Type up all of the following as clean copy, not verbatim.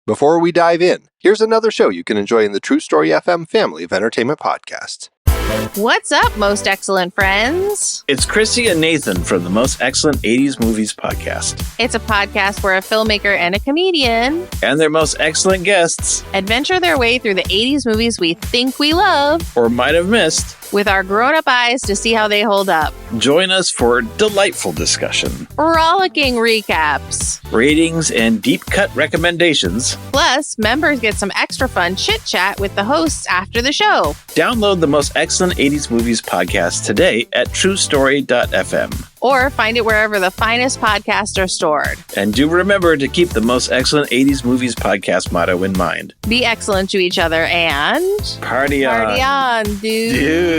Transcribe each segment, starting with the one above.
Before we dive in, here's another show you can enjoy in the True Story FM family of entertainment podcasts. What's up, most excellent friends? It's Chrissy and Nathan from the Most Excellent 80s Movies podcast. It's a podcast where a filmmaker and a comedian And their most excellent guests adventure their way through the 80s movies we think we love or might have missed with our grown-up eyes to see how they hold up. Join us for delightful discussion, Rollicking recaps. ratings, and deep-cut recommendations. Plus, members get some extra fun chit-chat with the hosts after the show. Download the Most Excellent 80s Movies podcast today at truestory.fm. Or find it wherever the finest podcasts are stored. And do remember to keep the Most Excellent 80s Movies podcast motto in mind. Be excellent to each other and... Party on. Party on, dudes.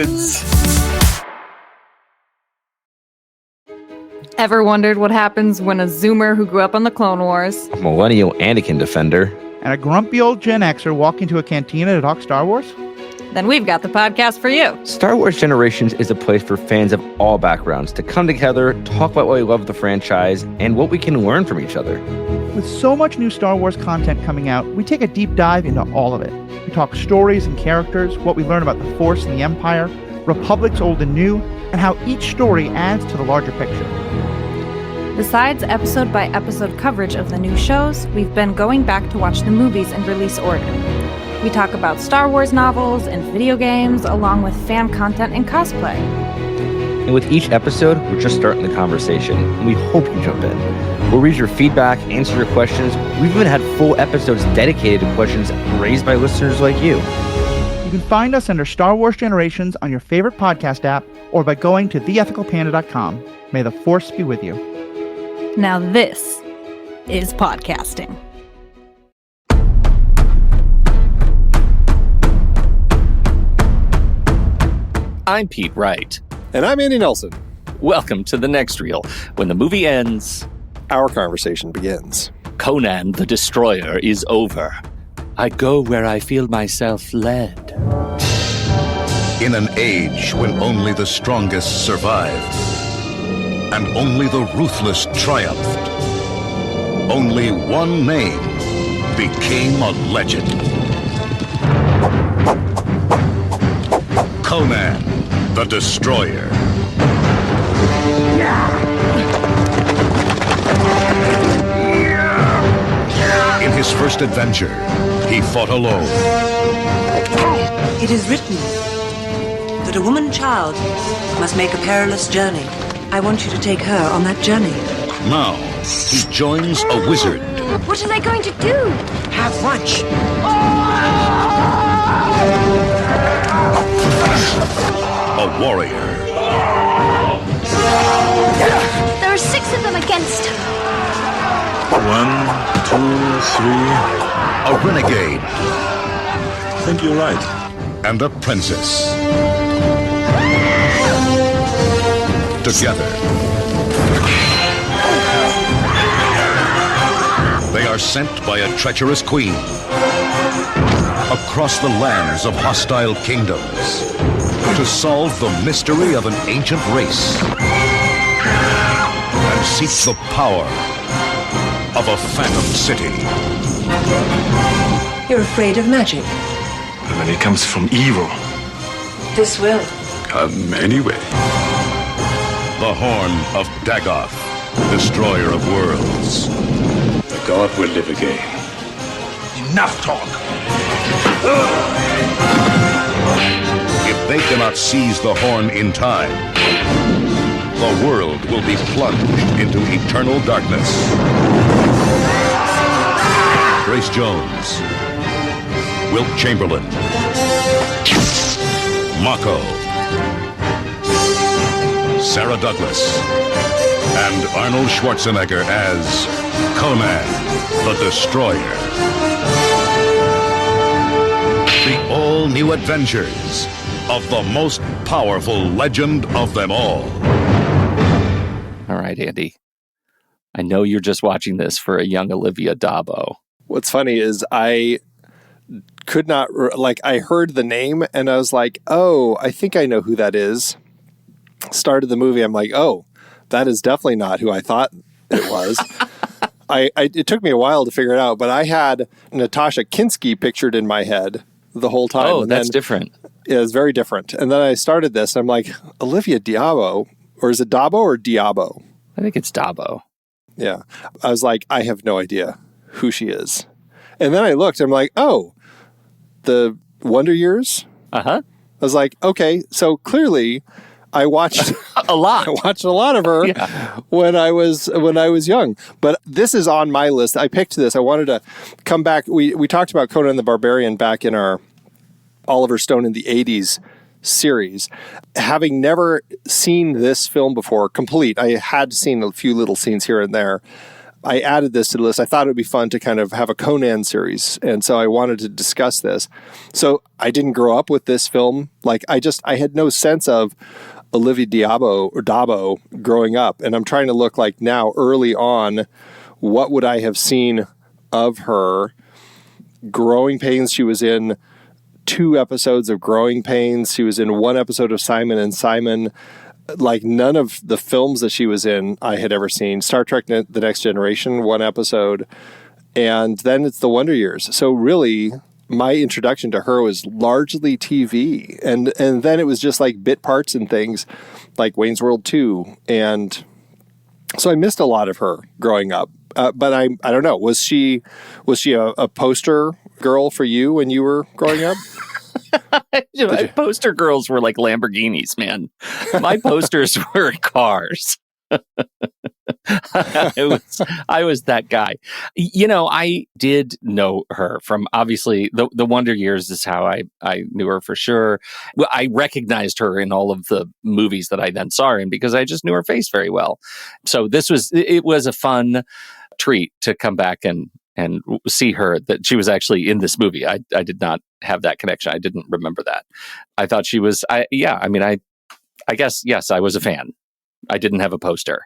Ever wondered what happens when a Zoomer who grew up on the Clone Wars, A millennial Anakin defender, and a grumpy old Gen Xer walk into a cantina to talk Star Wars? then we've got the podcast for you. Star Wars Generations is a place for fans of all backgrounds to come together, talk about why we love the franchise, and what we can learn from each other. With so much new Star Wars content coming out, we take a deep dive into all of it. We talk stories and characters, what we learn about the Force and the Empire, Republics old and new, and how each story adds to the larger picture. Besides episode-by-episode coverage of the new shows, we've been going back to watch the movies in release order. We talk about Star Wars novels and video games, along with fan content and cosplay. And with each episode, we're just starting the conversation, and we hope you jump in. We'll read your feedback, answer your questions. We've even had full episodes dedicated to questions raised by listeners like you. You can find us under Star Wars Generations on your favorite podcast app or by going to theethicalpanda.com. May the Force be with you. Now this is podcasting. I'm Pete Wright. And I'm Andy Nelson. Welcome to The Next Reel. When the movie ends, Our conversation begins. Conan the Destroyer is over. I go where I feel myself led. In an age when only the strongest survived, and only the ruthless triumphed, only one name became a legend. Conan the Destroyer. In his first adventure, he fought alone. It is written that a woman child must make a perilous journey. I want you to take her on that journey. Now, he joins a wizard. What are they going to do? Have lunch. A warrior. There are 6 of them against her. 1, 2, 3. A renegade. I think you're right. And a princess. Together, they are sent by a treacherous queen across the lands of hostile kingdoms to solve the mystery of an ancient race and seek the power of a phantom city. You're afraid of magic. And when it comes from evil, This will. come anyway. The Horn of Dagoth, destroyer of worlds. The god will live again. Enough talk. If they cannot seize the horn in time, the world will be plunged into eternal darkness. Grace Jones, Wilt Chamberlain, Mako, Sarah Douglas, and Arnold Schwarzenegger as Conan the Destroyer. The all-new adventures of the most powerful legend of them all. All right, Andy. I know you're just watching this for a young Olivia Dabo. What's funny is I could not, I heard the name and I was like, oh, I think I know who that is. Started the movie, I'm like, oh, that is definitely not who I thought it was. it took me a while to figure it out, but I had Natasha Kinski pictured in my head the whole time. Oh, and that's different. Yeah, it's very different. And then I started this, and I'm like, Olivia Diabo, or is it Dabo or Diabo? I think it's Dabo. Yeah. I was like, I have no idea who she is. And then I looked, I'm like, oh, the Wonder Years? Uh-huh. I was like, okay, so clearly I watched a lot. I watched a lot of her when I was young. But this is on my list. I picked this. I wanted to come back. We talked about Conan the Barbarian back in our Oliver Stone in the 80s series. Having never seen this film before, complete, I had seen a few little scenes here and there. I added this to the list. I thought it would be fun to kind of have a Conan series. And so I wanted to discuss this. So I didn't grow up with this film. Like I had no sense of Olivia Dabo growing up. And I'm trying to look like now early on, what would I have seen of her? Growing Pains, she was in 2 episodes of Growing Pains. She was in 1 episode of Simon & Simon. Like none of the films that she was in I had ever seen. Star Trek The Next Generation, 1 episode. And then it's the Wonder Years. So really, my introduction to her was largely TV. And then it was just like bit parts and things like Wayne's World 2. And so I missed a lot of her growing up. But I don't know. Was she a poster girl for you when you were growing up? My poster girls were like Lamborghinis, man. My posters were cars. I was that guy. I did know her from obviously the Wonder Years is how I knew her for sure. Well, I recognized her in all of the movies that I then saw her in because I just knew her face very well. So it was a fun treat to come back and see her, that she was actually in this movie. I did not have that connection. I didn't remember that. I thought she was, I guess, yes, I was a fan. I didn't have a poster.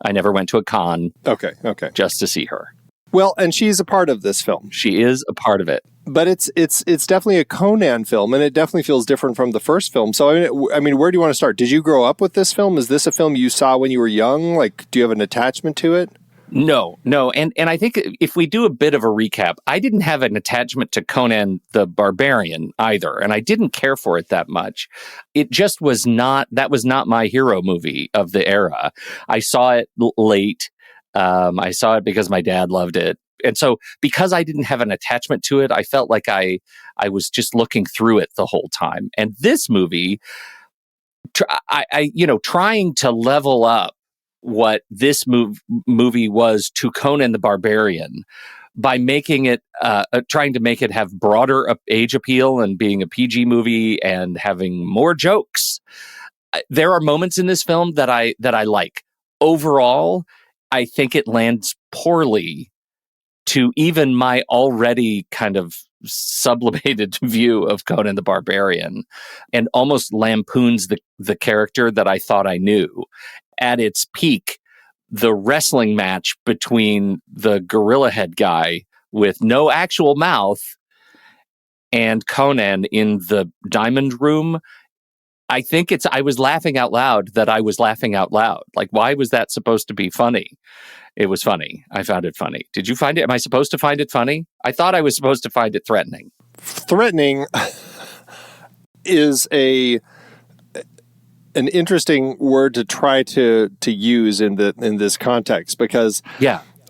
I never went to a con. Okay. Just to see her. Well, and she's a part of this film. She is a part of it. But it's definitely a Conan film, and it definitely feels different from the first film. So, I mean, where do you want to start? Did you grow up with this film? Is this a film you saw when you were young? Like, do you have an attachment to it? No. And I think if we do a bit of a recap, I didn't have an attachment to Conan the Barbarian either, and I didn't care for it that much. It just was not my hero movie of the era. I saw it late. I saw it because my dad loved it. And so because I didn't have an attachment to it, I felt like I was just looking through it the whole time. And this movie, trying to level up what this movie was to Conan the Barbarian by making it, trying to make it have broader age appeal and being a PG movie and having more jokes. There are moments in this film that I like. Overall, I think it lands poorly to even my already kind of sublimated view of Conan the Barbarian, and almost lampoons the character that I thought I knew. At its peak, the wrestling match between the gorilla head guy with no actual mouth and Conan in the diamond room, I was laughing out loud that I was laughing out loud. Like, why was that supposed to be funny? It was funny. I found it funny. Did you find it? Am I supposed to find it funny? I thought I was supposed to find it threatening. Threatening is an interesting word to try to use in this context, because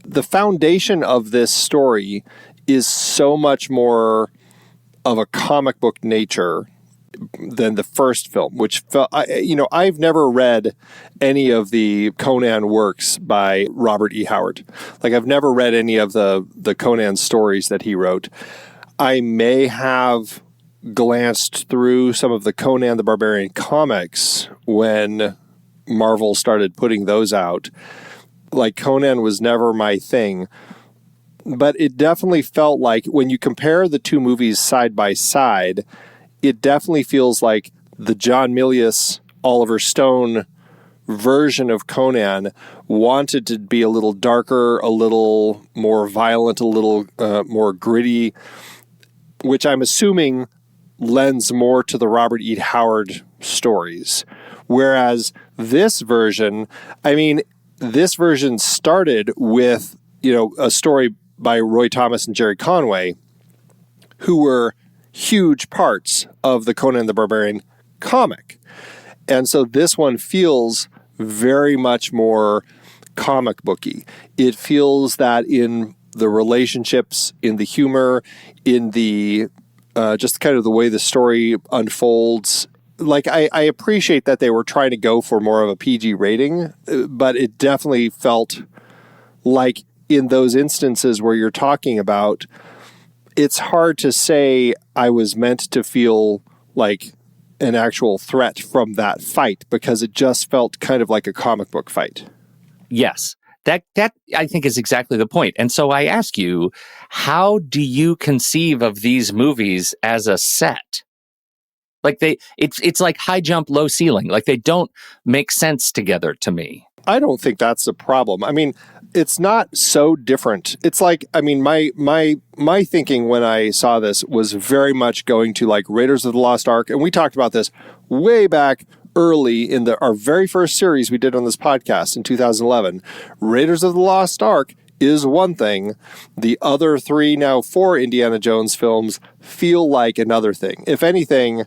the foundation of this story is so much more of a comic book nature than the first film, which felt, I've never read any of the Conan works by Robert E. Howard. Like, I've never read any of the Conan stories that he wrote. I may have glanced through some of the Conan the Barbarian comics when Marvel started putting those out. Like, Conan was never my thing. But it definitely felt like when you compare the two movies side by side, it definitely feels like the John Milius, Oliver Stone version of Conan wanted to be a little darker, a little more violent, a little more gritty, which I'm assuming lends more to the Robert E. Howard stories. Whereas this version started with a story by Roy Thomas and Gerry Conway, who were huge parts of the Conan the Barbarian comic. And so this one feels very much more comic booky. It feels that in the relationships, in the humor, in the just kind of the way the story unfolds. Like, I appreciate that they were trying to go for more of a PG rating, but it definitely felt like in those instances where you're talking about, it's hard to say I was meant to feel like an actual threat from that fight, because it just felt kind of like a comic book fight. Yes. That I think is exactly the point. And so I ask you, how do you conceive of these movies as a set? Like it's like high jump, low ceiling. Like they don't make sense together to me. I don't think that's a problem. I mean, it's not so different. It's like, I mean, my thinking when I saw this was very much going to like Raiders of the Lost Ark. And we talked about this way back early in our very first series we did on this podcast in 2011. Raiders of the Lost Ark is one thing. The other 3, now 4 Indiana Jones films feel like another thing. If anything,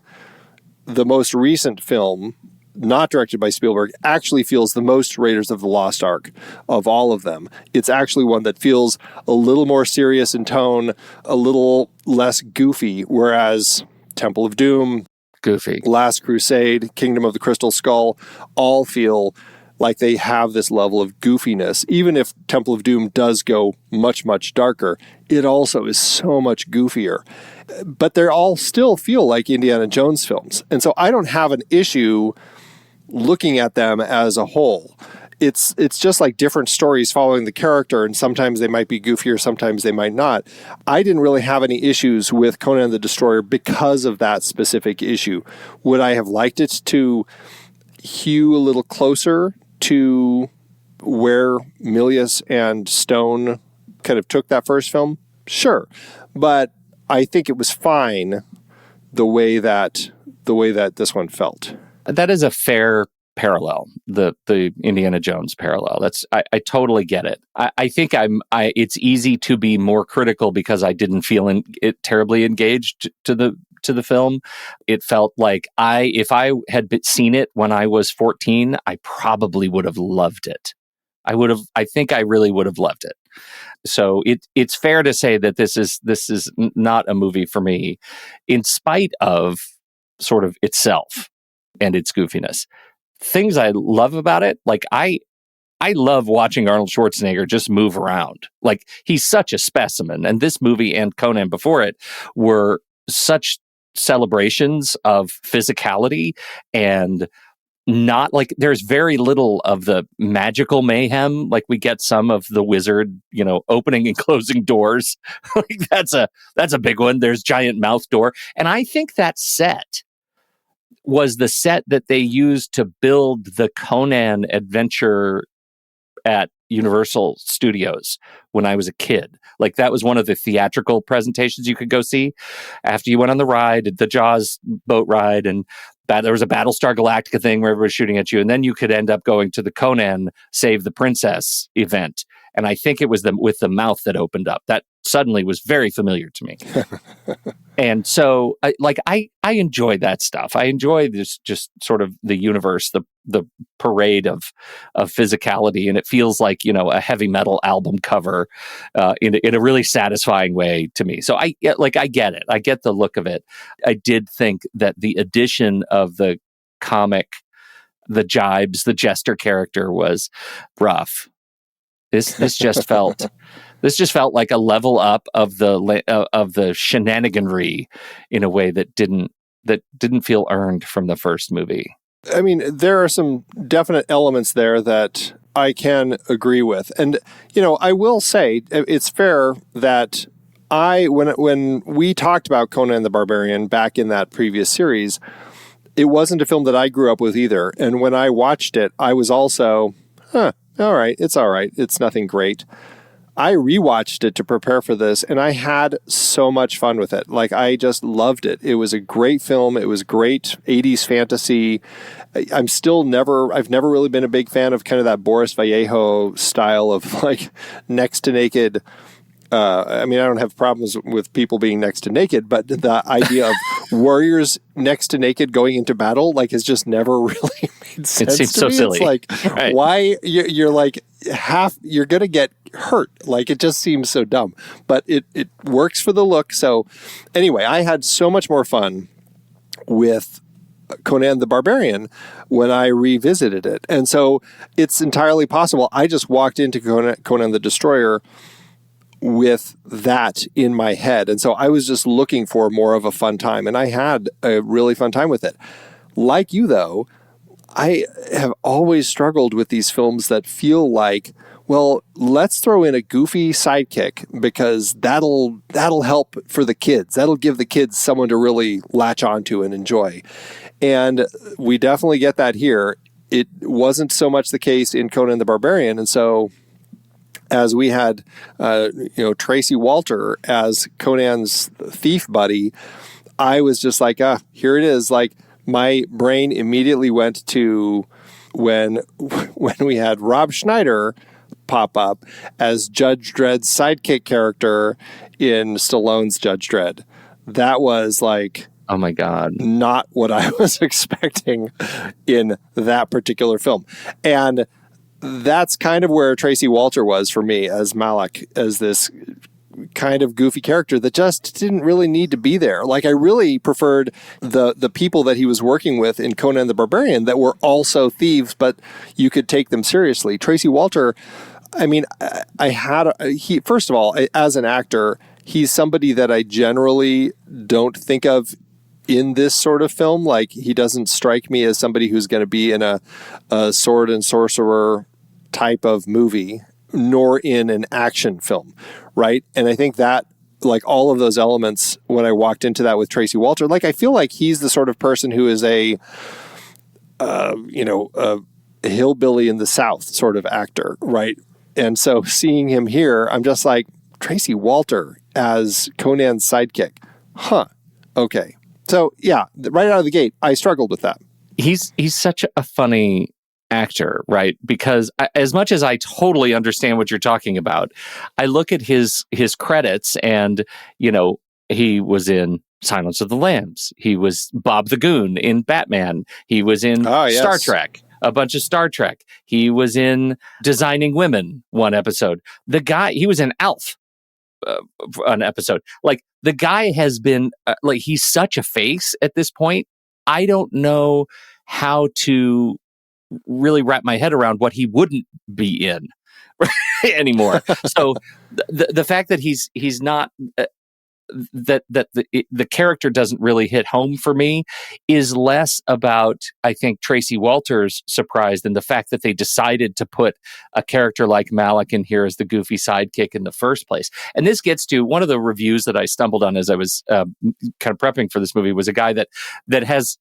the most recent film, not directed by Spielberg, actually feels the most Raiders of the Lost Ark of all of them. It's actually one that feels a little more serious in tone, a little less goofy, whereas Temple of Doom, goofy, Last Crusade, Kingdom of the Crystal Skull, all feel like they have this level of goofiness. Even if Temple of Doom does go much, much darker, it also is so much goofier. But they all still feel like Indiana Jones films. And so I don't have an issue looking at them as a whole. It's just like different stories following the character, and sometimes they might be goofier, sometimes they might not. I didn't really have any issues with Conan the Destroyer because of that specific issue. Would I have liked it to hew a little closer to where Milius and Stone kind of took that first film? Sure. But I think it was fine the way that this one felt. That is a fair parallel, the Indiana Jones parallel. I totally get it. I think it's easy to be more critical because I didn't feel it terribly engaged to the film. It felt like if I had seen it when I was 14, I probably would have loved it. I think I really would have loved it. So it's fair to say that this is not a movie for me, in spite of sort of itself and its goofiness. Things I love about it, like I love watching Arnold Schwarzenegger just move around. Like, he's such a specimen. And this movie and Conan before it were such celebrations of physicality, and not like there's very little of the magical mayhem. Like, we get some of the wizard, opening and closing doors. Like that's a big one. There's giant mouth door. And I think that set was the set that they used to build the Conan adventure at Universal Studios when I was a kid. Like, that was one of the theatrical presentations you could go see after you went on the ride, the Jaws boat ride, and there was a Battlestar Galactica thing where everybody was shooting at you, and then you could end up going to the Conan Save the Princess event. And I think it was with the mouth that opened up. That suddenly was very familiar to me. And so I enjoy that stuff. I enjoy this, just sort of the universe, the parade of physicality. And it feels like, a heavy metal album cover in a really satisfying way to me. So I get it. I get the look of it. I did think that the addition of the comic, the jibes, the jester character was rough. This just felt like a level up of the shenaniganry in a way that didn't feel earned from the first movie. I mean, there are some definite elements there that I can agree with. And, I will say it's fair that when we talked about Conan the Barbarian back in that previous series, it wasn't a film that I grew up with either. And when I watched it, I was also, all right, it's all right. It's nothing great. I rewatched it to prepare for this, and I had so much fun with it. Like, I just loved it. It was a great film. It was great 80s fantasy. I've never really been a big fan of kind of that Boris Vallejo style of like next to naked. I don't have problems with people being next to naked, but the idea of warriors next to naked going into battle, like, has just never really made sense. It seems to so me. silly. It's like, right. Why you're like you're going to get hurt. Like, it just seems so dumb, but it works for the look. So anyway, I had so much more fun with Conan the Barbarian when I revisited it. And so it's entirely possible. I just walked into Conan the Destroyer with that in my head. And so I was just looking for more of a fun time, and I had a really fun time with it. Like you, though, I have always struggled with these films that feel like, well, let's throw in a goofy sidekick because that'll help for the kids. That'll give the kids someone to really latch onto and enjoy. And we definitely get that here. It wasn't so much the case in Conan the Barbarian. And so as we had, Tracey Walter as Conan's thief buddy, I was just like, here it is. Like, my brain immediately went to when we had Rob Schneider pop up as Judge Dredd's sidekick character in Stallone's Judge Dredd. That was like, oh my God, not what I was expecting in that particular film. And that's kind of where Tracey Walter was for me as Malak, as this kind of goofy character that just didn't really need to be there. Like, I really preferred the people that he was working with in Conan the Barbarian that were also thieves, but you could take them seriously. Tracey Walter, first of all, as an actor, he's somebody that I generally don't think of in this sort of film. Like, he doesn't strike me as somebody who's going to be in a sword and sorcerer type of movie, nor in an action film, right? And I think that, like, all of those elements, when I walked into that with Tracey Walter, like, I feel like he's the sort of person who is a hillbilly in the South sort of actor, right? And so seeing him here, I'm just like, Tracey Walter as Conan's sidekick. Okay. So yeah, right out of the gate, I struggled with that. He's such a funny actor, right? Because as much as I totally understand what you're talking about, I look at his credits, and he was in Silence of the Lambs. He was Bob the Goon in Batman. He was in Star Trek, a bunch of Star Trek. He was in Designing Women, one episode. He was in Alf, an episode. Like, the guy has been he's such a face at this point. I don't know how to really wrap my head around what he wouldn't be in anymore. So the fact that he's not that the character doesn't really hit home for me is less about, I think, Tracey Walter's surprise than the fact that they decided to put a character like Malak in here as the goofy sidekick in the first place. And this gets to one of the reviews that I stumbled on as I was kind of prepping for this movie, was a guy that has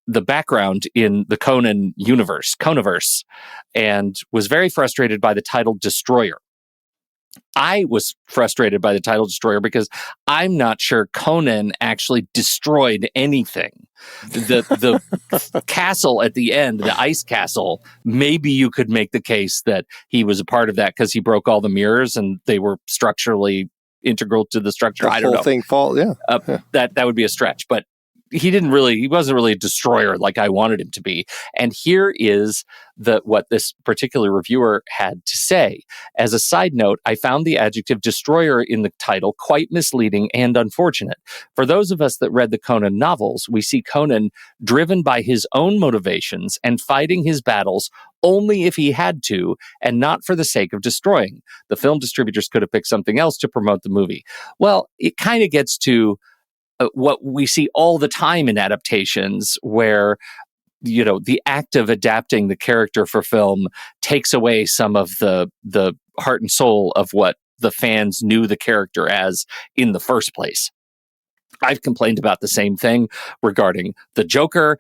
the background in the Conan universe, Conaverse, and was very frustrated by the title Destroyer. I was frustrated by the title Destroyer because I'm not sure Conan actually destroyed anything. The castle at the end, the ice castle, maybe you could make the case that he was a part of that because he broke all the mirrors and they were structurally integral to the structure. I don't know. The whole thing fall, yeah. That would be a stretch, but he wasn't really a destroyer like I wanted him to be. And here is what this particular reviewer had to say. As a side note, I found the adjective destroyer in the title quite misleading and unfortunate. For those of us that read the Conan novels, we see Conan driven by his own motivations and fighting his battles only if he had to, and not for the sake of destroying. The film distributors could have picked something else to promote the movie. Well, it kind of gets to what we see all the time in adaptations, where the act of adapting the character for film takes away some of the heart and soul of what the fans knew the character as in the first place. I've complained about the same thing regarding the Joker.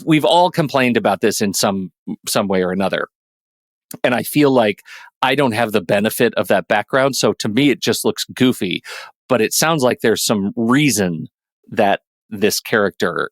We've all complained about this in some way or another. And I feel like I don't have the benefit of that background. So to me, it just looks goofy. But it sounds like there's some reason that this character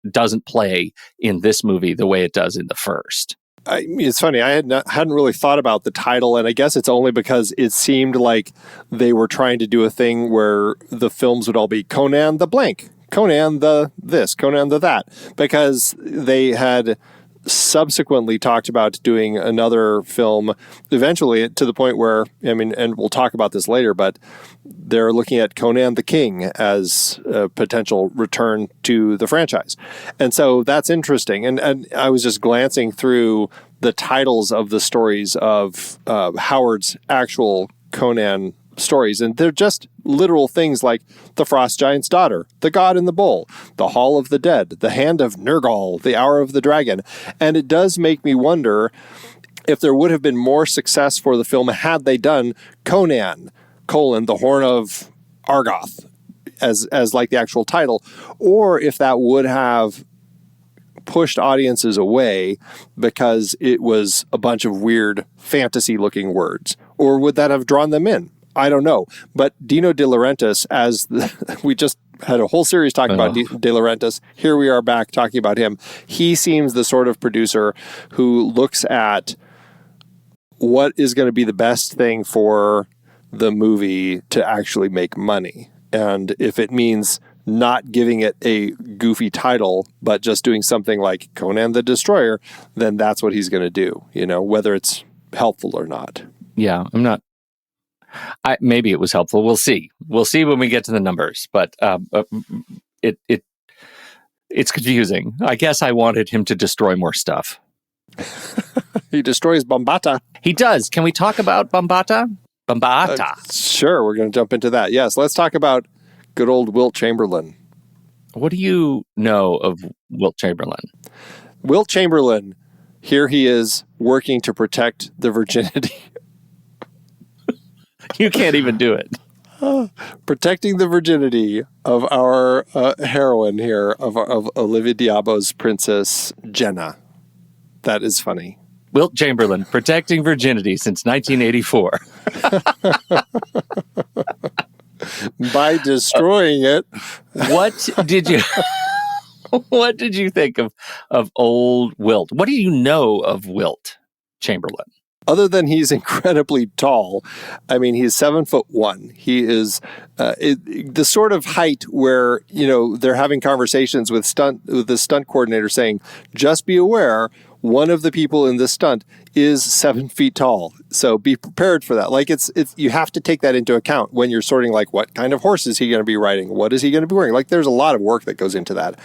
doesn't play in this movie the way it does in the first. It's funny. I hadn't really thought about the title, and I guess it's only because it seemed like they were trying to do a thing where the films would all be Conan the blank, Conan the this, Conan the that, because they had subsequently talked about doing another film eventually to the point where, I mean, and we'll talk about this later, but they're looking at Conan the King as a potential return to the franchise. And so that's interesting. And I was just glancing through the titles of the stories of Howard's actual Conan stories, and they're just literal things like The Frost Giant's Daughter, The God in the Bowl, The Hall of the Dead, The Hand of Nergal, The Hour of the Dragon. And it does make me wonder if there would have been more success for the film had they done Conan, the Horn of Argoth, as like the actual title, or if that would have pushed audiences away because it was a bunch of weird fantasy looking words, or would that have drawn them in? I don't know. But Dino De Laurentiis, we just had a whole series talking about De Laurentiis. Here we are back talking about him. He seems the sort of producer who looks at what is going to be the best thing for the movie to actually make money. And if it means not giving it a goofy title, but just doing something like Conan the Destroyer, then that's what he's going to do, whether it's helpful or not. Yeah, maybe it was helpful. We'll see. We'll see when we get to the numbers. But it's confusing. I guess I wanted him to destroy more stuff. He destroys Bombaata. He does. Can we talk about Bombaata? Bombaata. Sure, we're going to jump into that. Yes, let's talk about good old Wilt Chamberlain. What do you know of Wilt Chamberlain? Wilt Chamberlain, here he is working to protect the virginity. You can't even do it. Protecting the virginity of our heroine here, of Olivia d'Abo's princess, Jenna. That is funny. Wilt Chamberlain, protecting virginity since 1984. By destroying it. What did you think of old Wilt? What do you know of Wilt Chamberlain? Other than he's incredibly tall, I mean, he's 7'1". He is the sort of height where, they're having conversations with the stunt coordinator saying, just be aware, one of the people in this stunt is 7 feet tall. So be prepared for that. Like it's you have to take that into account when you're sorting, like, what kind of horse is he going to be riding? What is he going to be wearing? Like, there's a lot of work that goes into that.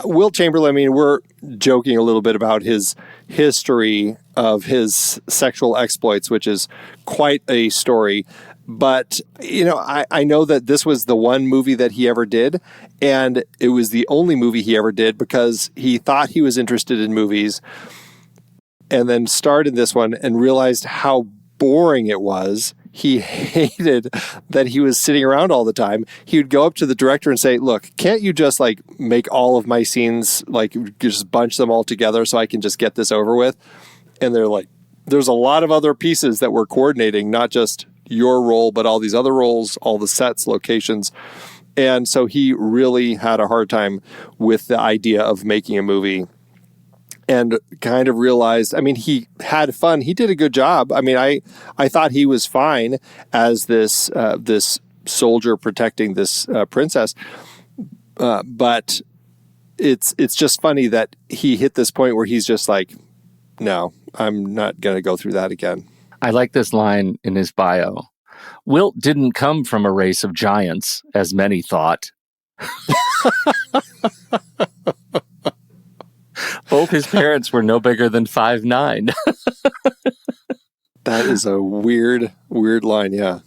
Wilt Chamberlain, I mean, we're joking a little bit about his history of his sexual exploits, which is quite a story. But, I know that this was the one movie that he ever did, and it was the only movie he ever did because he thought he was interested in movies and then started this one and realized how boring it was. He hated that he was sitting around all the time. He would go up to the director and say, look, can't you just make all of my scenes, just bunch them all together so I can just get this over with? And they're like, there's a lot of other pieces that we're coordinating, not just your role, but all these other roles, all the sets, locations. And so he really had a hard time with the idea of making a movie. And kind of realized, I mean, he had fun. He did a good job. I mean, I thought he was fine as this soldier protecting this princess. But it's just funny that he hit this point where he's just like, no, I'm not going to go through that again. I like this line in his bio. Wilt didn't come from a race of giants, as many thought. Both his parents were no bigger than 5'9". That is a weird line, yeah.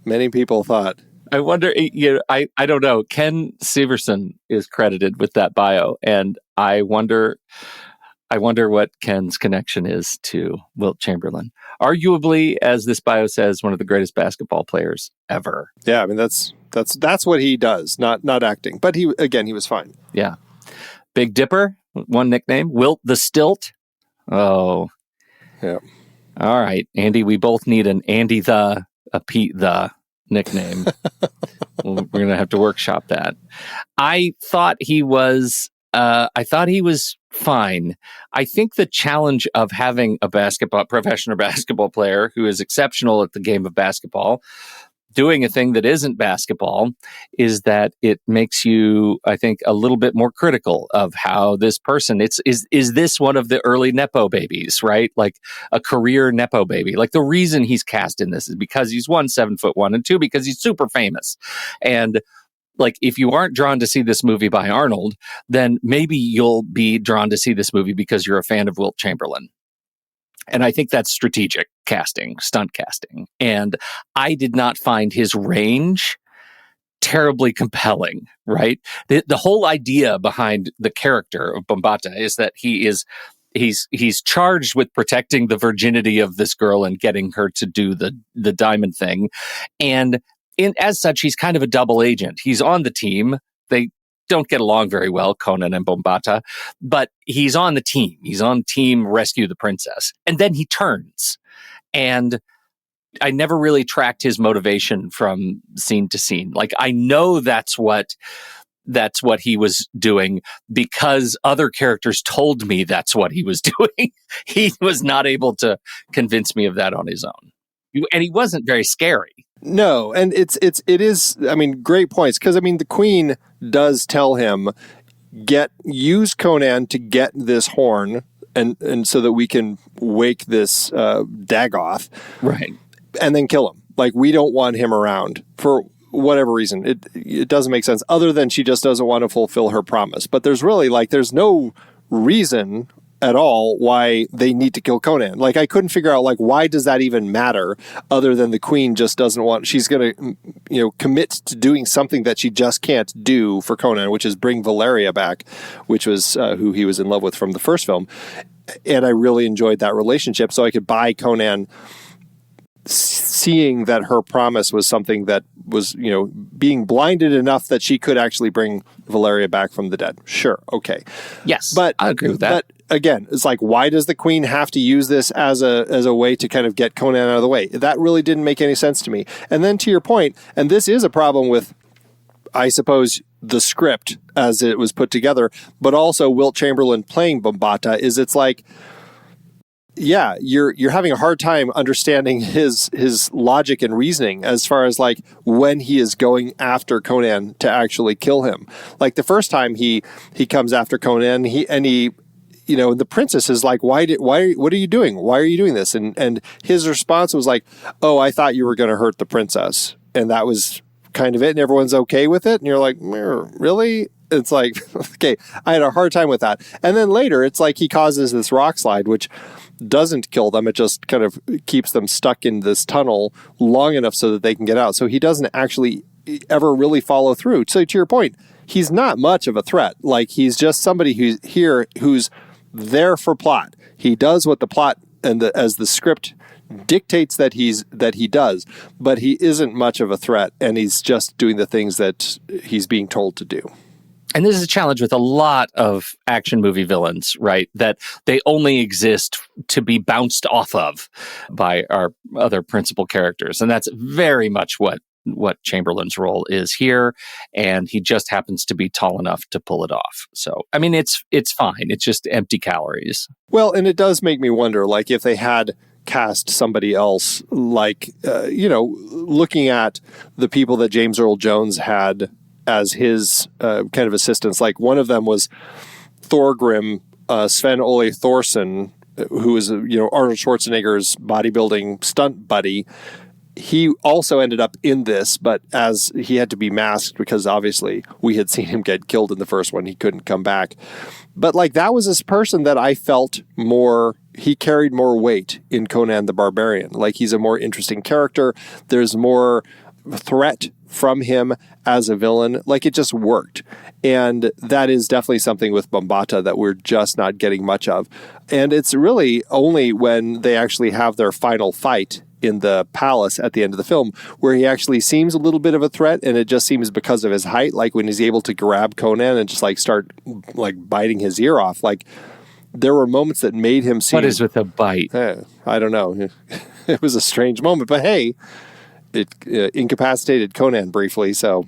Many people thought. I wonder, I don't know. Ken Severson is credited with that bio, and I wonder what Ken's connection is to Wilt Chamberlain. Arguably, as this bio says, one of the greatest basketball players ever. Yeah, I mean that's what he does, not acting. But he was fine. Yeah. Big Dipper, one nickname. Wilt the Stilt. Oh, Yeah. All right, Andy, we both need an Andy a Pete the nickname. We're going to have to workshop that. I thought he was fine. I think the challenge of having a professional basketball player who is exceptional at the game of basketball, doing a thing that isn't basketball, is that it makes you, I think, a little bit more critical of how this person, is this one of the early Nepo babies, right? Like a career Nepo baby. Like the reason he's cast in this is because he's 7'1", and 2, because he's super famous. And like, if you aren't drawn to see this movie by Arnold, then maybe you'll be drawn to see this movie because you're a fan of Wilt Chamberlain. And I think that's strategic casting, stunt casting. And I did not find his range terribly compelling, right? The whole idea behind the character of Bombaata is that he's charged with protecting the virginity of this girl and getting her to do the diamond thing. And as such, he's kind of a double agent. He's on the team. They don't get along very well, Conan and Bombaata, but he's on the team. He's on team rescue the princess. And then he turns. And I never really tracked his motivation from scene to scene. Like, I know that's what he was doing because other characters told me that's what he was doing. He was not able to convince me of that on his own. And he wasn't very scary. No, and it is, I mean, great points. Because, I mean, the Queen does tell him, use Conan to get this horn, and so that we can wake this Dagoth. Right. And then kill him. Like, we don't want him around for whatever reason. It doesn't make sense, other than she just doesn't want to fulfill her promise. But there's no reason at all why they need to kill Conan. Like, I couldn't figure out, like, why does that even matter, other than the Queen just doesn't want, she's going to, commit to doing something that she just can't do for Conan, which is bring Valeria back, which was who he was in love with from the first film. And I really enjoyed that relationship, so I could buy Conan seeing that her promise was something that was, being blinded enough that she could actually bring Valeria back from the dead. Sure. Okay. Yes. But I agree with that. But again, it's like, why does the Queen have to use this as a way to kind of get Conan out of the way? That really didn't make any sense to me. And then to your point, and this is a problem with, I suppose, the script as it was put together, but also Wilt Chamberlain playing Bombaata, is it's like, yeah, you're having a hard time understanding his logic and reasoning as far as like when he is going after Conan to actually kill him. Like the first time he comes after Conan, the princess is like, what are you doing? Why are you doing this? And his response was like, oh, I thought you were going to hurt the princess. And that was kind of it. And everyone's okay with it. And you're like, really? It's like, okay, I had a hard time with that. And then later it's like he causes this rock slide, which doesn't kill them. It just kind of keeps them stuck in this tunnel long enough so that they can get out. So he doesn't actually ever really follow through. So to your point, he's not much of a threat. Like, he's just somebody who's there for plot. He does what the plot and as the script dictates that he does, but he isn't much of a threat, and he's just doing the things that he's being told to do. And this is a challenge with a lot of action movie villains, right? That they only exist to be bounced off of by our other principal characters. And that's very much what Chamberlain's role is here. And he just happens to be tall enough to pull it off. So, I mean, it's fine. It's just empty calories. Well, and it does make me wonder, like, if they had cast somebody else, like, looking at the people that James Earl Jones had as his kind of assistants. Like, one of them was Thorgrim, Sven Ole Thorsen, who is Arnold Schwarzenegger's bodybuilding stunt buddy. He also ended up in this, but as he had to be masked because obviously we had seen him get killed in the first one, he couldn't come back. But like, that was this person that I felt he carried more weight in Conan the Barbarian. Like, he's a more interesting character. There's more threat from him as a villain. Like, it just worked. And that is definitely something with Bombaata that we're just not getting much of. And it's really only when they actually have their final fight in the palace at the end of the film where he actually seems a little bit of a threat, and it just seems because of his height. Like, when he's able to grab Conan and just like start like biting his ear off, like, there were moments that made him seem... What is with the bite? I don't know. It was a strange moment, but hey, it incapacitated Conan briefly, so...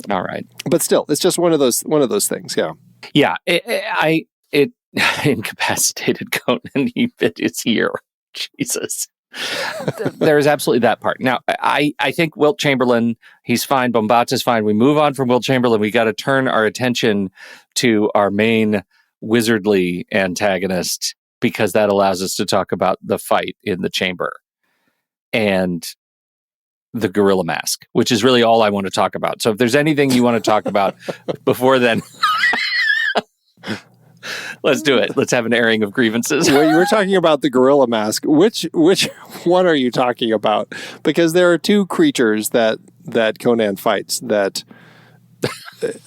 All right. But still, it's just one of those things, yeah. Yeah, it incapacitated Conan. He bit his ear. Jesus. There's absolutely that part. Now, I think Wilt Chamberlain, he's fine. Bombaata's fine. We move on from Wilt Chamberlain. We got to turn our attention to our main wizardly antagonist, because that allows us to talk about the fight in the chamber and the gorilla mask, which is really all I want to talk about. So if there's anything you want to talk about before then, let's do it. Let's have an airing of grievances. Well, you were talking about the gorilla mask. Which one are you talking about? Because there are two creatures that Conan fights that,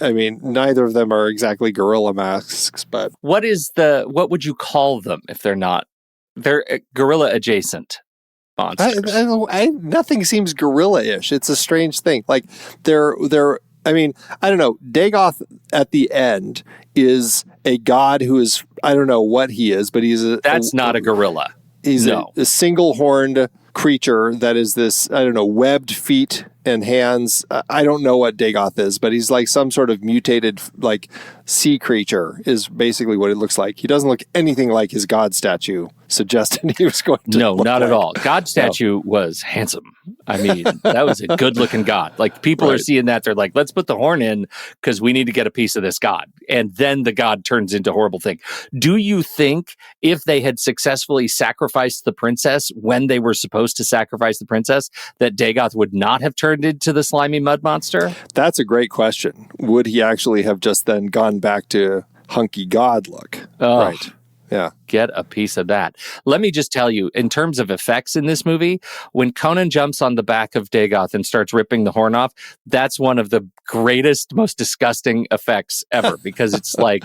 I mean, neither of them are exactly gorilla masks, but... What would you call them if they're not? They're gorilla adjacent monsters. Nothing seems gorilla-ish. It's a strange thing. Like, they're I mean, I don't know. Dagoth at the end is a god who is, I don't know what he is, but That's not a gorilla. He's no. a single-horned creature that is this, I don't know, webbed feet and hands. I don't know what Dagoth is, but he's like some sort of mutated, like, sea creature is basically what it looks like. He doesn't look anything like his god statue suggested he was going to No, look not like. at all. God statue was handsome. I mean, that was a good-looking god. Like, people are seeing that. They're like, let's put the horn in because we need to get a piece of this god. And then the god turns into a horrible thing. Do you think if they had successfully sacrificed the princess when they were supposed to sacrifice the princess, that Dagoth would not have turned into the slimy mud monster? That's a great question. Would he actually have just then gone back to hunky god look? Oh. Right. Yeah. Get a piece of that. Let me just tell you, in terms of effects in this movie, when Conan jumps on the back of Dagoth and starts ripping the horn off, that's one of the greatest, most disgusting effects ever, because it's like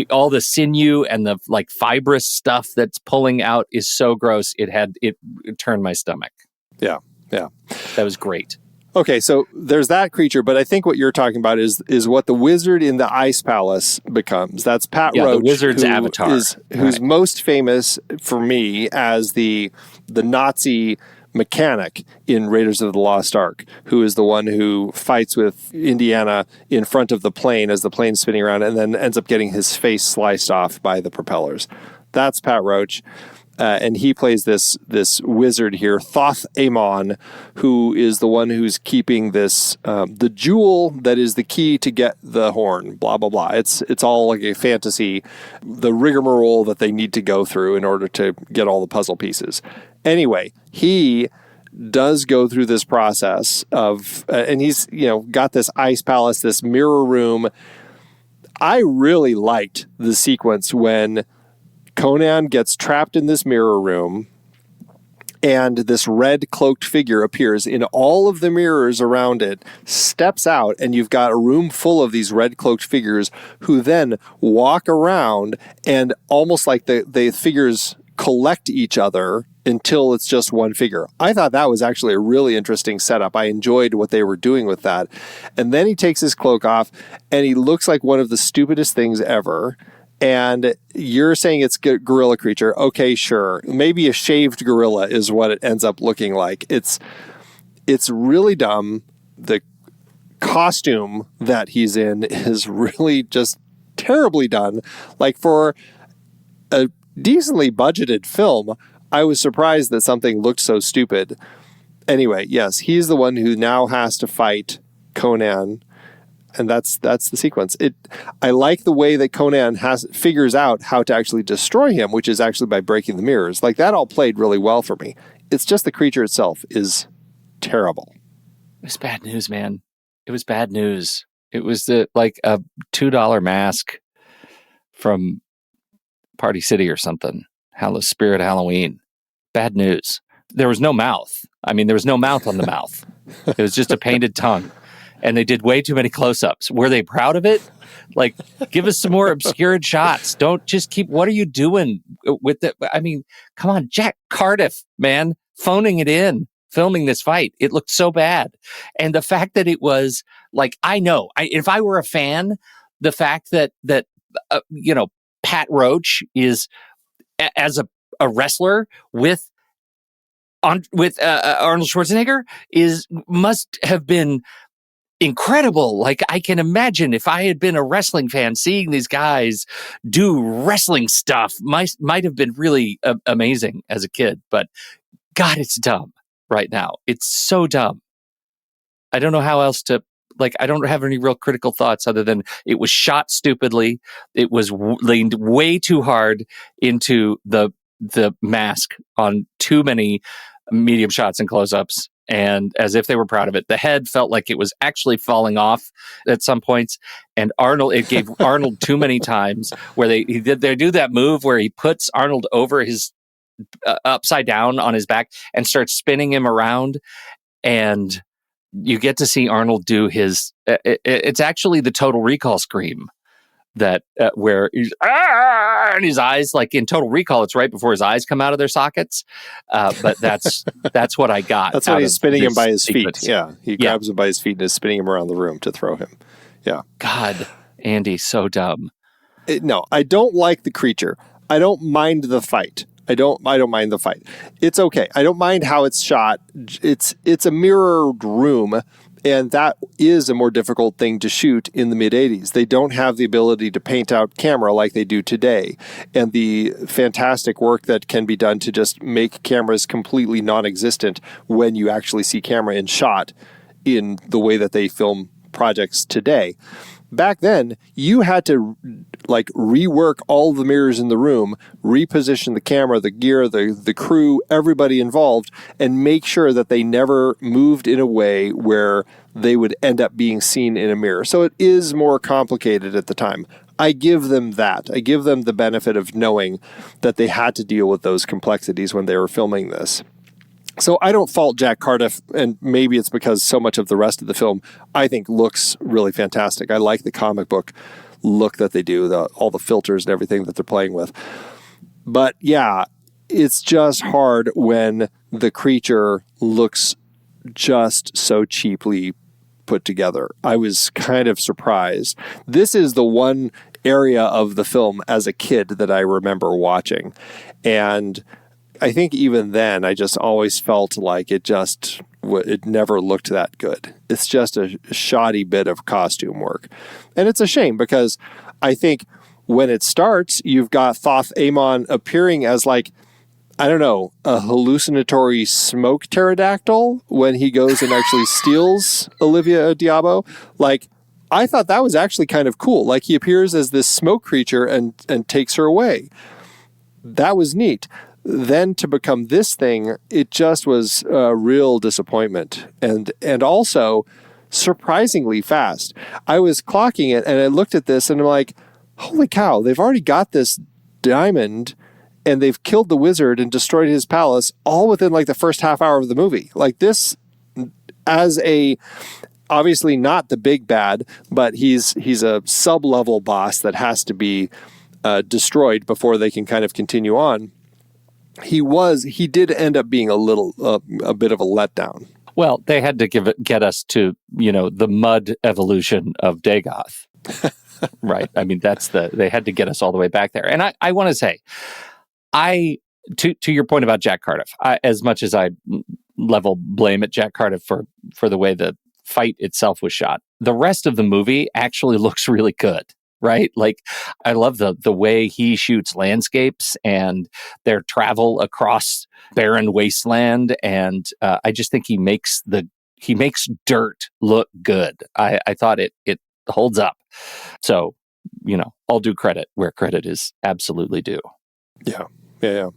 all the sinew and the like fibrous stuff that's pulling out is so gross. It turned my stomach. Yeah. Yeah. That was great. Okay, so there's that creature, but I think what you're talking about is what the wizard in the Ice Palace becomes. That's Pat Roach, the wizard's avatar, who's most famous for me as the Nazi mechanic in Raiders of the Lost Ark, who is the one who fights with Indiana in front of the plane as the plane's spinning around, and then ends up getting his face sliced off by the propellers. That's Pat Roach. And he plays this wizard here, Thoth Amon, who is the one who's keeping this the jewel that is the key to get the horn. Blah blah blah. It's all like a fantasy, the rigmarole that they need to go through in order to get all the puzzle pieces. Anyway, he does go through this process of, and he's got this ice palace, this mirror room. I really liked the sequence when Conan gets trapped in this mirror room and this red cloaked figure appears in all of the mirrors around it, steps out, and you've got a room full of these red cloaked figures who then walk around and almost like the figures collect each other until it's just one figure. I thought that was actually a really interesting setup. I enjoyed what they were doing with that. And then he takes his cloak off and he looks like one of the stupidest things ever. And you're saying it's a gorilla creature. Okay, sure. Maybe a shaved gorilla is what it ends up looking like. It's really dumb. The costume that he's in is really just terribly done. Like, for a decently budgeted film, I was surprised that something looked so stupid. Anyway, yes, he's the one who now has to fight Conan. And that's the sequence. I like the way that Conan figures out how to actually destroy him, which is actually by breaking the mirrors. Like, that all played really well for me. It's just the creature itself is terrible. It was bad news, man. It was bad news. It was like a $2 mask from Party City or something. Spirit Halloween. Bad news. There was no mouth. I mean, there was no mouth on the mouth. It was just a painted tongue. And they did way too many close-ups. Were they proud of it? Like, give us some more obscured shots. Don't just keep... What are you doing with it? I mean, come on, Jack Cardiff, man, phoning it in, filming this fight. It looked so bad. And the fact that it was, like, I know, if I were a fan, the fact that Pat Roach is as a wrestler with Arnold Schwarzenegger must have been incredible. Like, I can imagine if I had been a wrestling fan, seeing these guys do wrestling stuff might have been really amazing as a kid. But God, it's dumb right now. It's so dumb. I don't know how else to, like, I don't have any real critical thoughts other than it was shot stupidly. It was leaned way too hard into the mask on too many medium shots and close-ups, and as if they were proud of it. The head felt like it was actually falling off at some points, and it gave Arnold too many times where they do that move where he puts Arnold over his upside down on his back and starts spinning him around, and you get to see Arnold do his it's actually the Total Recall scream that where he's and his eyes, like in Total Recall, it's right before his eyes come out of their sockets. But that's what I got. That's when he's spinning him by his sequence. feet. Yeah, he grabs him by his feet and is spinning him around the room to throw him. Yeah. God, Andy, so dumb. No, I don't like the creature. I don't mind the fight. I don't mind the fight. It's okay. I don't mind how it's shot. It's a mirrored room, and that is a more difficult thing to shoot in the mid-'80s. They don't have the ability to paint out camera like they do today, and the fantastic work that can be done to just make cameras completely non-existent when you actually see camera in shot in the way that they film projects today. Back then, you had to like rework all the mirrors in the room, reposition the camera, the gear, the crew, everybody involved, and make sure that they never moved in a way where they would end up being seen in a mirror. So it is more complicated at the time. I give them that. I give them the benefit of knowing that they had to deal with those complexities when they were filming this. So I don't fault Jack Cardiff, and maybe it's because so much of the rest of the film, I think, looks really fantastic. I like the comic book look that they do, all the filters and everything that they're playing with. But yeah, it's just hard when the creature looks just so cheaply put together. I was kind of surprised. This is the one area of the film as a kid that I remember watching. And I think even then, I just always felt like it never looked that good. It's just a shoddy bit of costume work. And it's a shame because I think when it starts, you've got Thoth Amon appearing as like, I don't know, a hallucinatory smoke pterodactyl when he goes and actually steals Olivia Diabo. Like, I thought that was actually kind of cool. Like, he appears as this smoke creature and takes her away. That was neat. Then to become this thing, it just was a real disappointment. And also surprisingly fast. I was clocking it and I looked at this and I'm like, holy cow, they've already got this diamond and they've killed the wizard and destroyed his palace all within like the first half hour of the movie. Like this, as obviously not the big bad, but he's a sub-level boss that has to be destroyed before they can kind of continue on. He did end up being a bit of a letdown. Well, they had to get us to, the mud evolution of Dagoth. Right. I mean, they had to get us all the way back there. And I want to say, to your point about Jack Cardiff, as much as I level blame at Jack Cardiff for the way the fight itself was shot, the rest of the movie actually looks really good. Right? Like, I love the way he shoots landscapes and their travel across barren wasteland. And I just think he makes dirt look good. I thought it holds up. So, all due credit where credit is absolutely due. Yeah.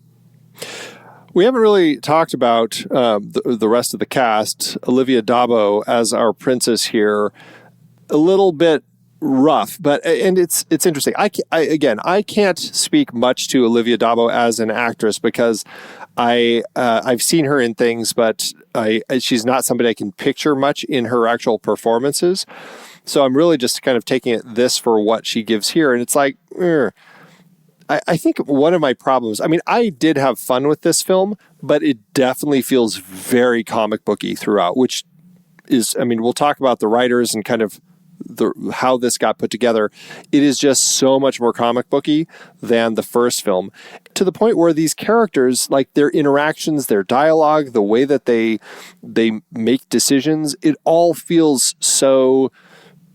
We haven't really talked about the rest of the cast. Olivia Dabo as our princess here, a little bit rough, and it's interesting. I can't speak much to Olivia Dabo as an actress because I've seen her in things, but she's not somebody I can picture much in her actual performances. So I'm really just kind of taking this for what she gives here, and it's like, I think one of my problems. I mean, I did have fun with this film, but it definitely feels very comic booky throughout. Which is, I mean, we'll talk about the writers and kind of how this got put together, it is just so much more comic booky than the first film, to the point where these characters, like their interactions, their dialogue, the way that they make decisions, it all feels so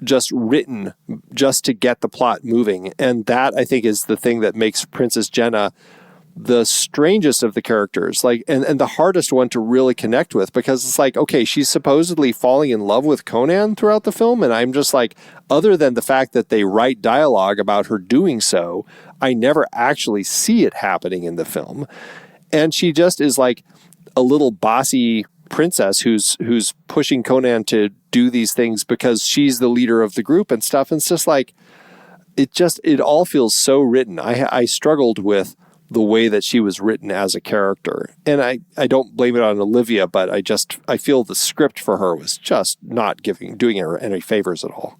just written just to get the plot moving. And that, I think, is the thing that makes Princess Jenna the strangest of the characters, like, and the hardest one to really connect with, because it's like, okay, she's supposedly falling in love with Conan throughout the film, and I'm just like, other than the fact that they write dialogue about her doing so, I never actually see it happening in the film. And she just is like a little bossy princess who's pushing Conan to do these things because she's the leader of the group and stuff. And it's just like, it all feels so written. I struggled with the way that she was written as a character. And I don't blame it on Olivia, but I feel the script for her was just not doing her any favors at all.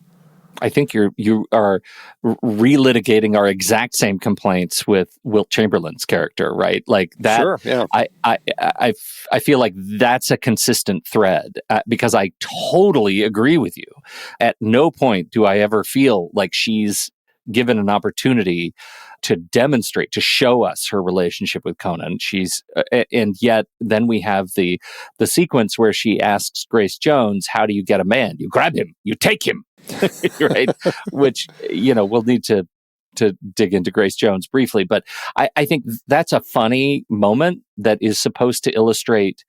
I think you are relitigating our exact same complaints with Wilt Chamberlain's character, right? Like that. Sure, yeah. I feel like that's a consistent thread because I totally agree with you. At no point do I ever feel like she's given an opportunity to demonstrate, to show us her relationship with Conan. And yet then we have the sequence where she asks Grace Jones, "How do you get a man? You grab him, you take him," right? Which, we'll need to dig into Grace Jones briefly, but I think that's a funny moment that is supposed to illustrate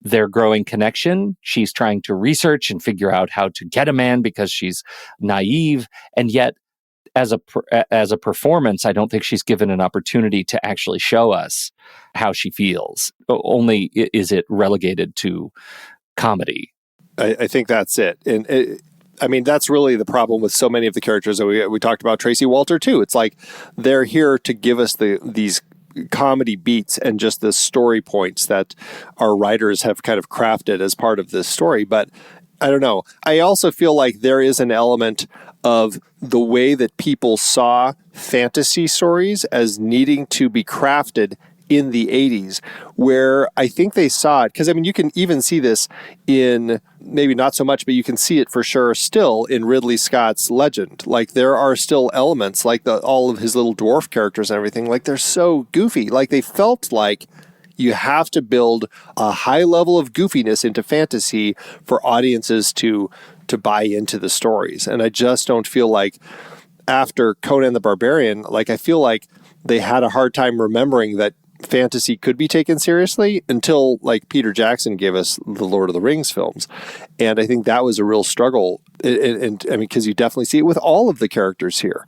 their growing connection. She's trying to research and figure out how to get a man because she's naive, and yet as a performance, I don't think she's given an opportunity to actually show us how she feels. Only is it relegated to comedy. I think that's it. And that's really the problem with so many of the characters that we talked about. Tracey Walter too. It's like they're here to give us these comedy beats and just the story points that our writers have kind of crafted as part of this story. But I don't know. I also feel like there is an element of the way that people saw fantasy stories as needing to be crafted in the 80s, where I think they saw it, because you can even see this in, maybe not so much, but you can see it for sure still in Ridley Scott's Legend. Like there are still elements, like all of his little dwarf characters and everything, like they're so goofy. Like they felt like you have to build a high level of goofiness into fantasy for audiences to buy into the stories. And I just don't feel like after Conan the Barbarian, like I feel like they had a hard time remembering that fantasy could be taken seriously until like Peter Jackson gave us the Lord of the Rings films. And I think that was a real struggle. And because you definitely see it with all of the characters here.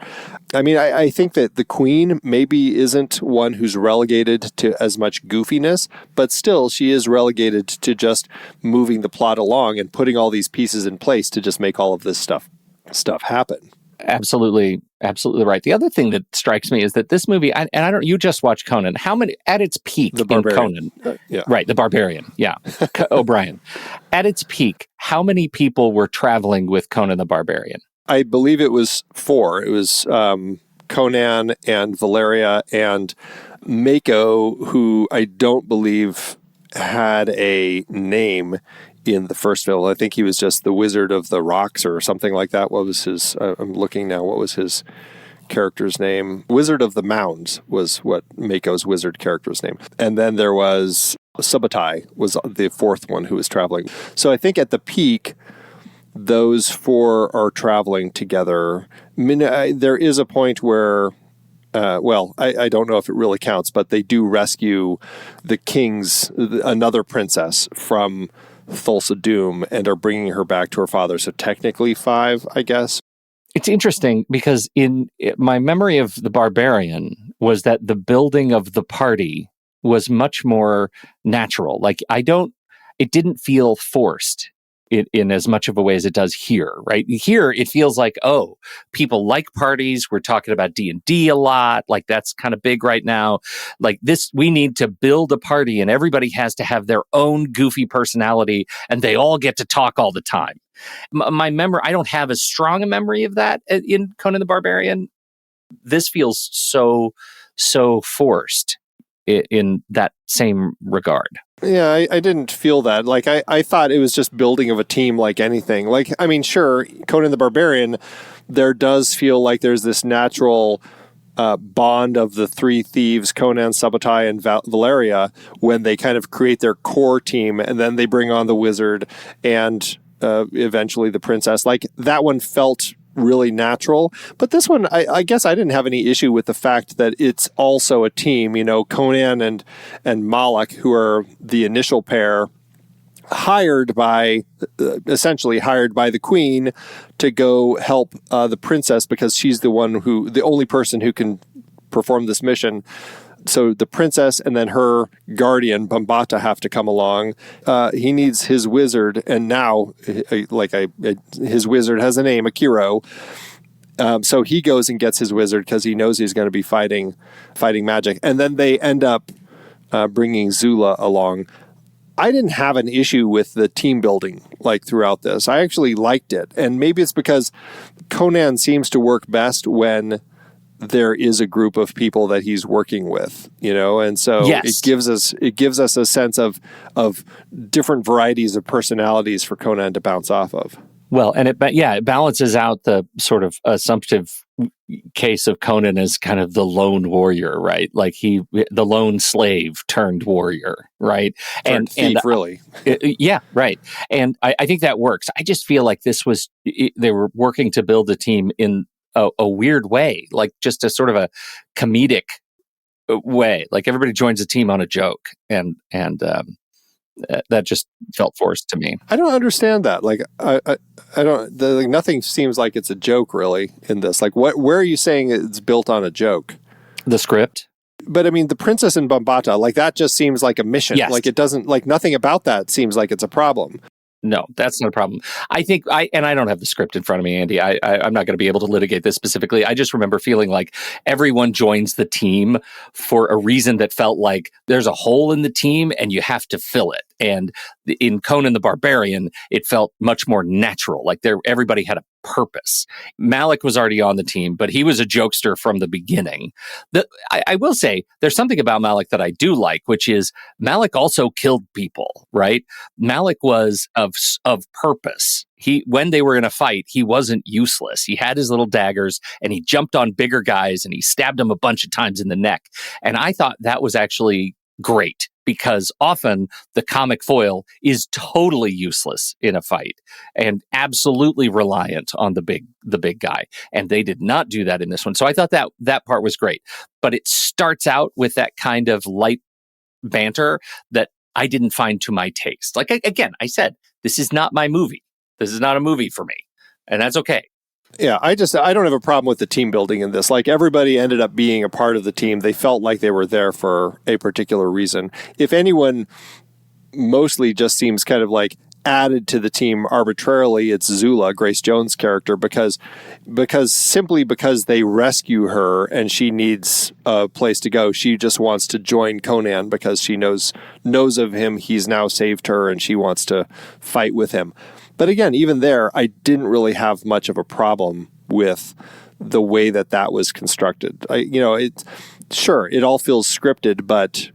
I think that the Queen maybe isn't one who's relegated to as much goofiness, but still she is relegated to just moving the plot along and putting all these pieces in place to just make all of this stuff happen. Absolutely right. The other thing that strikes me is that this movie, you just watched Conan. How many, at its peak in Conan, right, the Barbarian, yeah, O'Brien. At its peak, how many people were traveling with Conan the Barbarian? I believe it was 4. It was Conan and Valeria and Mako, who I don't believe had a name in the first film. I think he was just the Wizard of the Rocks or something like that. What was his, I'm looking now, what was his character's name? Wizard of the Mounds was what Mako's wizard character's name. And then there was Subotai was the 4th one who was traveling. So I think at the peak, those 4 are traveling together. There is a point where I don't know if it really counts, but they do rescue the another princess from Thulsa Doom and are bringing her back to her father. So technically 5, I guess. It's interesting because in my memory of the Barbarian was that the building of the party was much more natural. Like it didn't feel forced in as much of a way as it does here, right? Here, it feels like, people like parties. We're talking about D&D a lot. Like that's kind of big right now. Like this, we need to build a party and everybody has to have their own goofy personality and they all get to talk all the time. My memory, I don't have as strong a memory of that in Conan the Barbarian. This feels so forced in that same regard. Yeah, I didn't feel that. Like, I thought it was just building of a team like anything. Like, I mean, sure, Conan the Barbarian, there does feel like there's this natural bond of the three thieves, Conan, Sabbatai, and Valeria, when they kind of create their core team, and then they bring on the wizard and eventually the princess. Like, that one felt really natural. But this one, I guess I didn't have any issue with the fact that it's also a team. You know, Conan and Malak, who are the initial pair, essentially hired by the queen to go help the princess, because she's the only person who can perform this mission. So the princess and then her guardian, Bombaata, have to come along. He needs his wizard, and now, his wizard has a name, Akiro. So he goes and gets his wizard because he knows he's going to be fighting magic. And then they end up bringing Zula along. I didn't have an issue with the team building like throughout this. I actually liked it. And maybe it's because Conan seems to work best when there is a group of people that he's working with, you know, and so it gives us a sense of different varieties of personalities for Conan to bounce off of. Well, and it balances out the sort of assumptive case of Conan as kind of the lone warrior, right? Like the lone slave turned warrior, right? And thief, really. Yeah, right. And I think that works. I just feel like they were working to build a team in a weird way, like just a sort of a comedic way. Like everybody joins a team on a joke, and that just felt forced to me. I don't understand that. Like I don't. Nothing seems like it's a joke really in this. Like where are you saying it's built on a joke? The script. But I mean, the princess and Bombaata, like that just seems like a mission. Yes. Like it doesn't, like nothing about that seems like it's a problem. No, that's not a problem. I think I don't have the script in front of me, Andy. I'm not going to be able to litigate this specifically. I just remember feeling like everyone joins the team for a reason that felt like there's a hole in the team and you have to fill it. And in Conan the Barbarian, it felt much more natural. Like everybody had a purpose. Malak was already on the team, but he was a jokester from the beginning. I will say there's something about Malak that I do like, which is Malak also killed people, right? Malak was of purpose. When they were in a fight, he wasn't useless. He had his little daggers and he jumped on bigger guys and he stabbed them a bunch of times in the neck. And I thought that was actually great, because often the comic foil is totally useless in a fight and absolutely reliant on the big guy. And they did not do that in this one. So I thought that part was great. But it starts out with that kind of light banter that I didn't find to my taste. Like, again, I said, this is not my movie. This is not a movie for me. And that's okay. Yeah, I don't have a problem with the team building in this. Like, everybody ended up being a part of the team. They felt like they were there for a particular reason. If anyone mostly just seems kind of like added to the team arbitrarily, it's Zula, Grace Jones' character, because they rescue her and she needs a place to go. She just wants to join Conan because she knows of him. He's now saved her and she wants to fight with him. But again, even there, I didn't really have much of a problem with the way that was constructed. It all feels scripted, but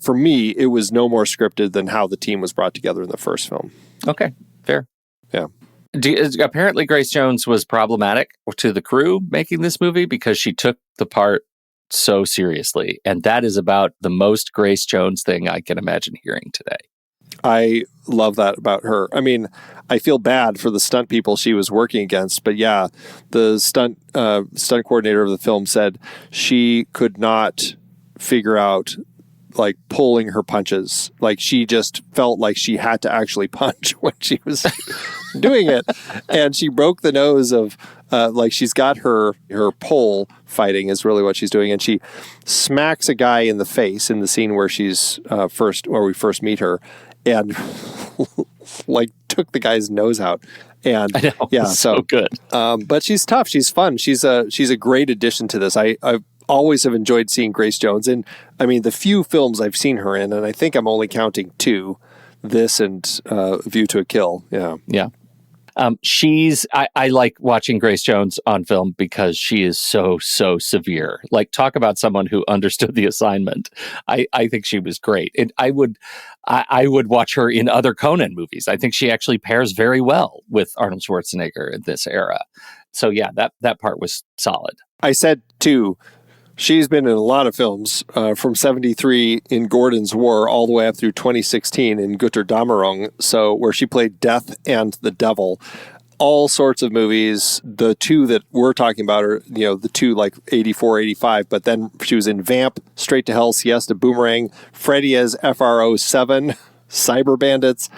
for me, it was no more scripted than how the team was brought together in the first film. Okay, fair. Yeah. Apparently, Grace Jones was problematic to the crew making this movie because she took the part so seriously. And that is about the most Grace Jones thing I can imagine hearing today. I love that about her. I mean, I feel bad for the stunt people she was working against, but yeah, the stunt coordinator of the film said she could not figure out like pulling her punches. Like she just felt like she had to actually punch when she was doing it. And she broke the nose of like she's got her pole fighting is really what she's doing. And she smacks a guy in the face in the scene where we first meet her, and like took the guy's nose out. And I know, yeah, so good. But she's tough. She's fun. She's a great addition to this. I always have enjoyed seeing Grace Jones. And I mean, the few films I've seen her in, and I think I'm only counting 2, this and View to a Kill. Yeah. Yeah. I like watching Grace Jones on film because she is so severe. Like, talk about someone who understood the assignment. I think she was great. And I would watch her in other Conan movies. I think she actually pairs very well with Arnold Schwarzenegger in this era. So yeah, that part was solid. I said too, she's been in a lot of films from 73 in Gordon's War all the way up through 2016 in Götterdämmerung, so where she played Death and the Devil. All sorts of movies. The two that we're talking about are, the two like 84, 85, but then she was in Vamp, Straight to Hell, Siesta, Boomerang, Freddy as FRO 7, Cyber Bandits.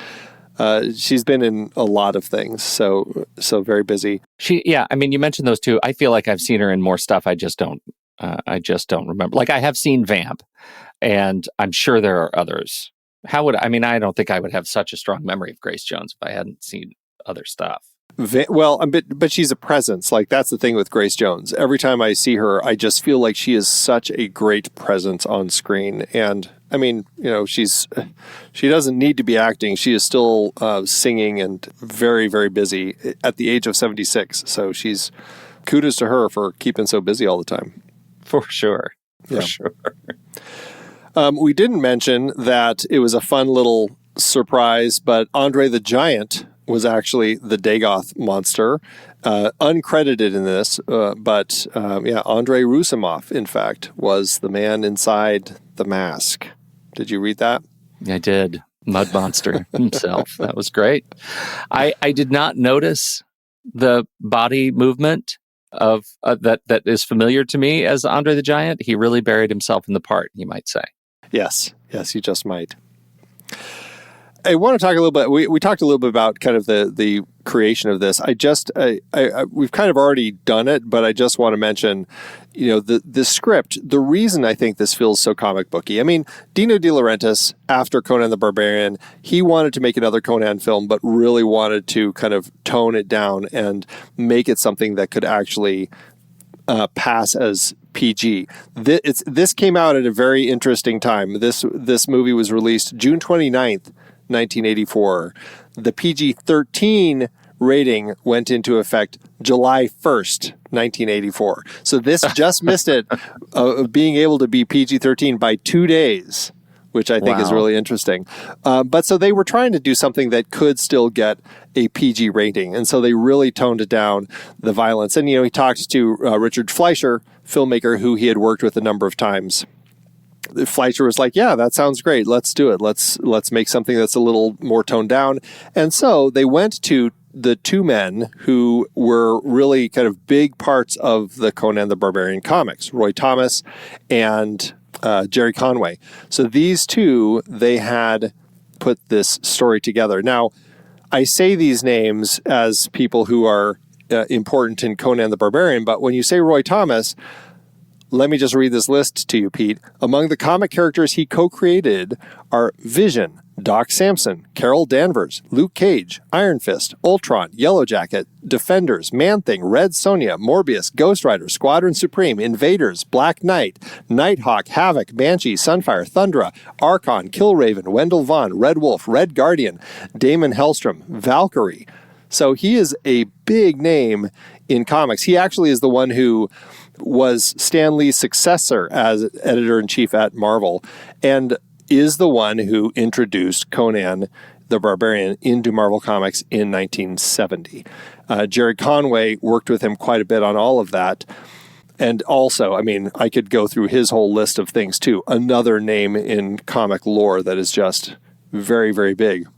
She's been in a lot of things, so very busy. You mentioned those two. I feel like I've seen her in more stuff. I just don't remember. Like, I have seen Vamp, and I'm sure there are others. I don't think I would have such a strong memory of Grace Jones if I hadn't seen other stuff. But she's a presence. Like, that's the thing with Grace Jones. Every time I see her, I just feel like she is such a great presence on screen. And she doesn't need to be acting. She is still singing and very, very busy at the age of 76. So kudos to her for keeping so busy all the time. For sure. We didn't mention that it was a fun little surprise, but Andre the Giant was actually the Dagoth monster, uncredited in this, but Andrei Roussimoff, in fact, was the man inside the mask. Did you read that? I did. Mud Monster himself. That was great. I did not notice the body movement of that is familiar to me as Andre the Giant. He really buried himself in the part, you might say. Yes, you just might. I want to talk a little bit. We talked a little bit about kind of the creation of this. We've kind of already done it, but I just want to mention, the script. The reason I think this feels so comic booky. I mean, Dino De Laurentiis, after Conan the Barbarian, he wanted to make another Conan film, but really wanted to kind of tone it down and make it something that could actually pass as PG. This came out at a very interesting time. This movie was released June 29th, 1984. The PG-13 rating went into effect July 1st, 1984. So this just missed it of being able to be PG-13 by 2 days, which I think is really interesting. But so they were trying to do something that could still get a PG rating. And so they really toned it down, the violence. And, he talked to Richard Fleischer, filmmaker who he had worked with a number of times. Fleischer was like, yeah, that sounds great. Let's do it. Let's make something that's a little more toned down. And so they went to the two men who were really kind of big parts of the Conan the Barbarian comics, Roy Thomas and Gerry Conway. So these two, they had put this story together. Now, I say these names as people who are important in Conan the Barbarian, but when you say Roy Thomas, let me just read this list to you, Pete. Among the comic characters he co-created are Vision, Doc Samson, Carol Danvers, Luke Cage, Iron Fist, Ultron, Yellow Jacket, Defenders, Man-Thing, Red Sonja, Morbius, Ghost Rider, Squadron Supreme, Invaders, Black Knight, Nighthawk, Havoc, Banshee, Sunfire, Thundra, Archon, Killraven, Wendell Vaughn, Red Wolf, Red Guardian, Damon Hellstrom, Valkyrie. So he is a big name in comics. He actually is the one who was Stan Lee's successor as editor-in-chief at Marvel and is the one who introduced Conan the Barbarian into Marvel Comics in 1970. Gerry Conway worked with him quite a bit on all of that. And also, I could go through his whole list of things too. Another name in comic lore that is just very, very big.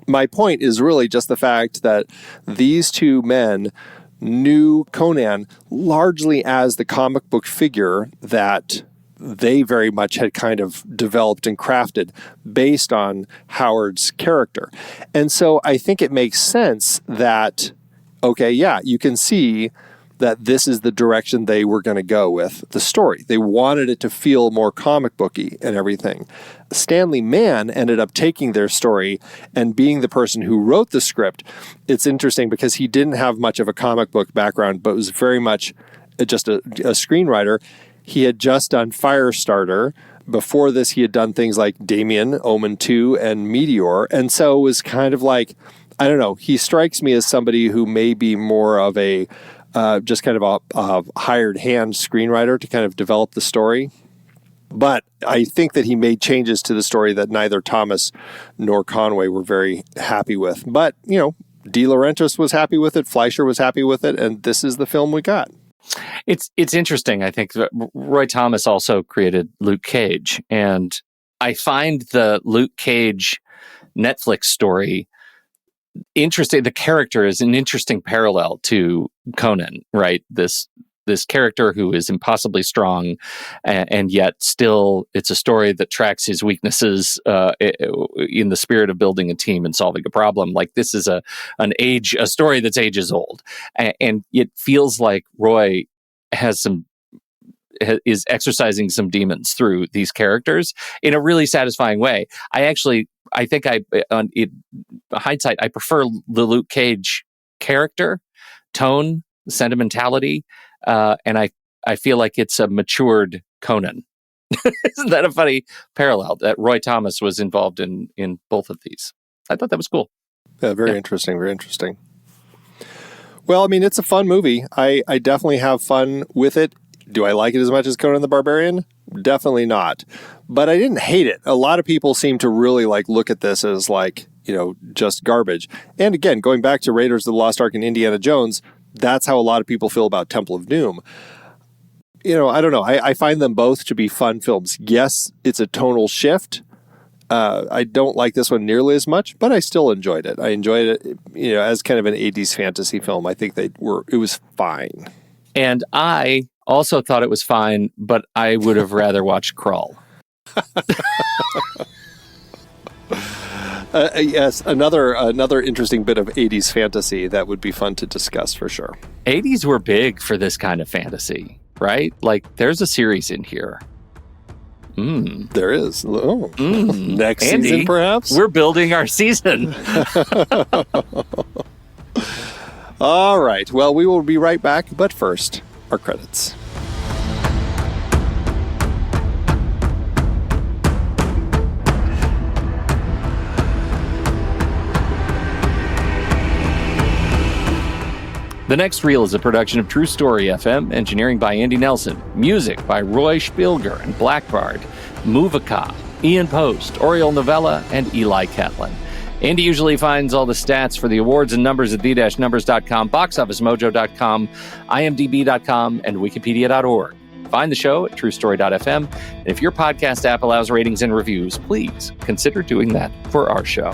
My point is really just the fact that these two men knew Conan largely as the comic book figure that they very much had kind of developed and crafted based on Howard's character. And so I think it makes sense that, you can see that this is the direction they were going to go with the story. They wanted it to feel more comic booky and everything. Stanley Mann ended up taking their story and being the person who wrote the script. It's interesting because he didn't have much of a comic book background, but was very much just a screenwriter. He had just done Firestarter. Before this, he had done things like Damien, Omen 2, and Meteor. And so it was kind of like, I don't know. He strikes me as somebody who may be more of a just kind of a hired hand screenwriter to kind of develop the story. But I think that he made changes to the story that neither Thomas nor Conway were very happy with. But, De Laurentiis was happy with it. Fleischer was happy with it. And this is the film we got. It's interesting. I think that Roy Thomas also created Luke Cage. And I find the Luke Cage Netflix story interesting. The character is an interesting parallel to Conan, right? This character who is impossibly strong, and yet still it's a story that tracks his weaknesses in the spirit of building a team and solving a problem. Like, this is a story that's ages old, and it feels like Roy is exercising some demons through these characters in a really satisfying way. I think hindsight, I prefer the Luke Cage character, tone, sentimentality, and I feel like it's a matured Conan. Isn't that a funny parallel that Roy Thomas was involved in both of these? I thought that was cool. Yeah, very interesting, very interesting. Well, I mean, it's a fun movie. I definitely have fun with it. Do I like it as much as Conan the Barbarian? Definitely not. But I didn't hate it. A lot of people seem to really look at this as just garbage. And again, going back to Raiders of the Lost Ark and Indiana Jones, that's how a lot of people feel about Temple of Doom. I don't know. I find them both to be fun films. Yes, it's a tonal shift. I don't like this one nearly as much, but I still enjoyed it. I enjoyed it, as kind of an 80s fantasy film. I think it was fine. And I also thought it was fine, but I would have rather watched Crawl. Yes, another interesting bit of 80s fantasy that would be fun to discuss for sure. 80s were big for this kind of fantasy, right? Like, there's a series in here. There is. Oh. Next Andy, season, perhaps? We're building our season. All right. Well, we will be right back, but first, our credits. The Next Reel is a production of True Story FM, engineering by Andy Nelson, music by Roy Spielger and Blackbard, Muvaka, Ian Post, Oriole Novella, and Eli Catlin. Andy usually finds all the stats for the awards and numbers at the-numbers.com, boxofficemojo.com, imdb.com, and wikipedia.org. Find the show at truestory.fm, and if your podcast app allows ratings and reviews, please consider doing that for our show.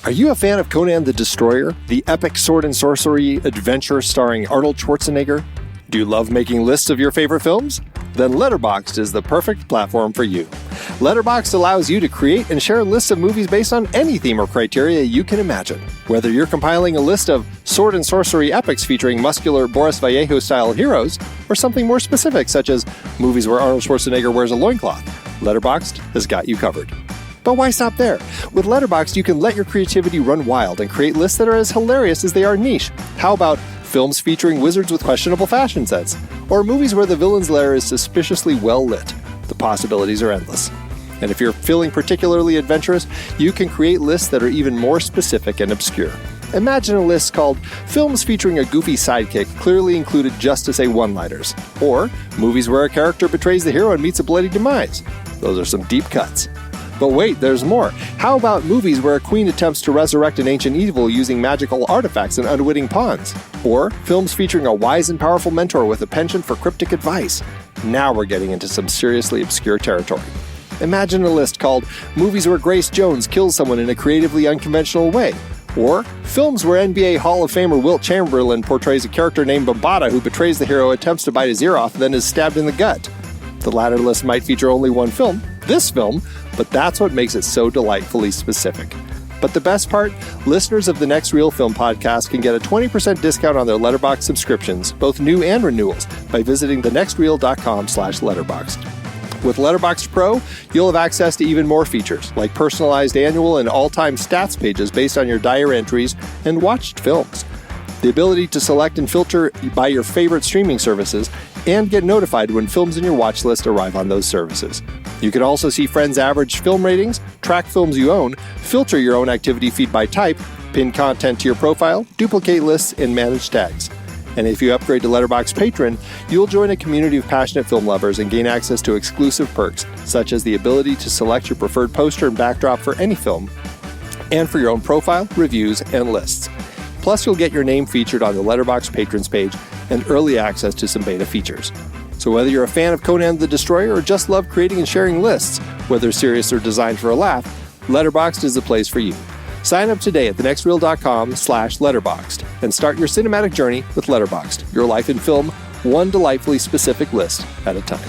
Are you a fan of Conan the Destroyer, the epic sword-and-sorcery adventure starring Arnold Schwarzenegger? Do you love making lists of your favorite films? Then Letterboxd is the perfect platform for you. Letterboxd allows you to create and share lists of movies based on any theme or criteria you can imagine. Whether you're compiling a list of sword-and-sorcery epics featuring muscular Boris Vallejo-style heroes, or something more specific such as movies where Arnold Schwarzenegger wears a loincloth, Letterboxd has got you covered. But why stop there? With Letterboxd, you can let your creativity run wild and create lists that are as hilarious as they are niche. How about films featuring wizards with questionable fashion sense? Or movies where the villain's lair is suspiciously well lit? The possibilities are endless. And if you're feeling particularly adventurous, you can create lists that are even more specific and obscure. Imagine a list called Films Featuring a Goofy Sidekick Clearly Included Just to Say One-Liners, or Movies Where a Character Betrays the Hero and Meets a Bloody Demise. Those are some deep cuts. But wait, there's more. How about movies where a queen attempts to resurrect an ancient evil using magical artifacts and unwitting pawns? Or films featuring a wise and powerful mentor with a penchant for cryptic advice? Now we're getting into some seriously obscure territory. Imagine a list called Movies Where Grace Jones Kills Someone in a Creatively Unconventional Way. Or films where NBA Hall of Famer Wilt Chamberlain portrays a character named Bombaata who betrays the hero, attempts to bite his ear off, and then is stabbed in the gut. The latter list might feature only one film, this film, but that's what makes it so delightfully specific. But the best part, listeners of the Next Reel Film podcast can get a 20% discount on their Letterboxd subscriptions, both new and renewals, by visiting thenextreel.com/letterboxd. With Letterboxd Pro, you'll have access to even more features, like personalized annual and all-time stats pages based on your diary entries and watched films. The ability to select and filter by your favorite streaming services and get notified when films in your watch list arrive on those services. You can also see friends' average film ratings, track films you own, filter your own activity feed by type, pin content to your profile, duplicate lists, and manage tags. And if you upgrade to Letterboxd Patron, you'll join a community of passionate film lovers and gain access to exclusive perks, such as the ability to select your preferred poster and backdrop for any film, and for your own profile, reviews, and lists. Plus, you'll get your name featured on the Letterboxd Patrons page and early access to some beta features. So whether you're a fan of Conan the Destroyer or just love creating and sharing lists, whether serious or designed for a laugh, Letterboxd is the place for you. Sign up today at thenextreel.com/letterboxd and start your cinematic journey with Letterboxd, your life in film, one delightfully specific list at a time.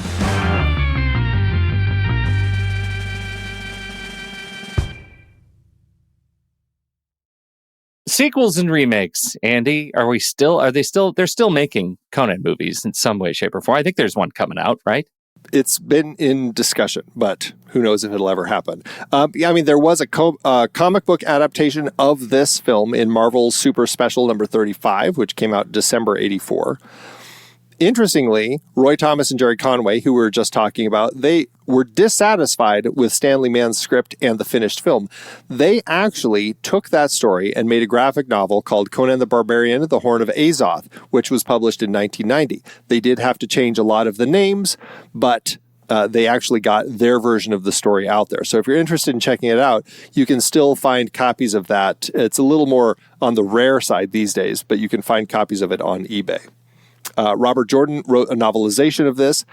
Sequels and remakes, Andy, they're still making Conan movies in some way, shape, or form. I think there's one coming out, right? It's been in discussion, but who knows if it'll ever happen. There was a comic book adaptation of this film in Marvel's Super Special number 35, which came out December 1984. Interestingly, Roy Thomas and Gerry Conway, who we were just talking about, they were dissatisfied with Stanley Mann's script and the finished film. They actually took that story and made a graphic novel called Conan the Barbarian, The Horn of Azoth, which was published in 1990. They did have to change a lot of the names, but they actually got their version of the story out there. So if you're interested in checking it out, you can still find copies of that. It's a little more on the rare side these days, but you can find copies of it on eBay. Robert Jordan wrote a novelization of this,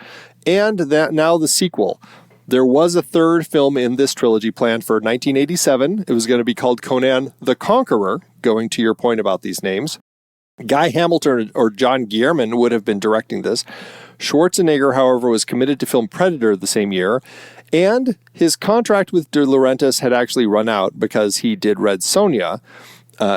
and now the sequel. There was a third film in this trilogy planned for 1987. It was going to be called Conan the Conqueror, going to your point about these names. Guy Hamilton or John Guillermin would have been directing this. Schwarzenegger, however, was committed to film Predator the same year, and his contract with De Laurentiis had actually run out because he did Red Sonja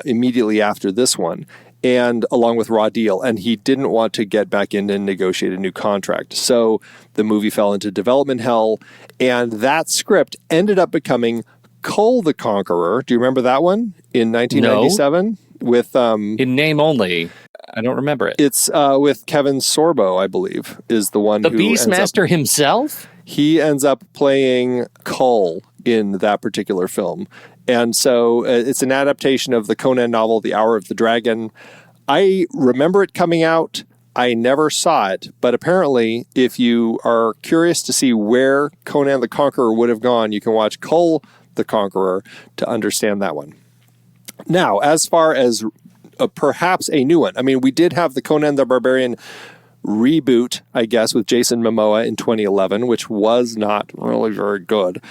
immediately after this one, and along with Raw Deal, and he didn't want to get back in and negotiate a new contract. So the movie fell into development hell, and that script ended up becoming Kull the Conqueror. Do you remember that one? In 1997? No. With in name only. I don't remember it. It's with Kevin Sorbo, I believe, is the one who Beastmaster himself? He ends up playing Kull in that particular film. And so it's an adaptation of the Conan novel, The Hour of the Dragon. I remember it coming out. I never saw it, but apparently if you are curious to see where Conan the Conqueror would have gone, you can watch Kull the Conqueror to understand that one. Now, as far as perhaps a new one, we did have the Conan the Barbarian reboot, I guess, with Jason Momoa in 2011, which was not really very good.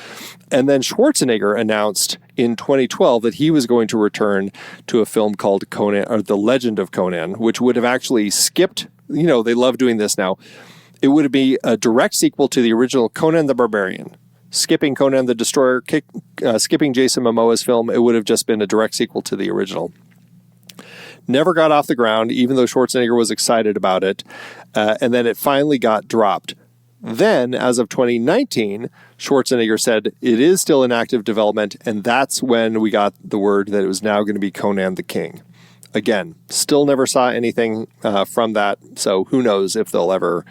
And then Schwarzenegger announced in 2012 that he was going to return to a film called Conan, or The Legend of Conan, which would have actually skipped, they love doing this now. It would be a direct sequel to the original Conan the Barbarian. Skipping Conan the Destroyer, skipping Jason Momoa's film, it would have just been a direct sequel to the original. Never got off the ground, even though Schwarzenegger was excited about it. And then it finally got dropped. Then, as of 2019, Schwarzenegger said it is still in active development, and that's when we got the word that it was now going to be Conan the King. Again, still never saw anything from that, so who knows if it'll ever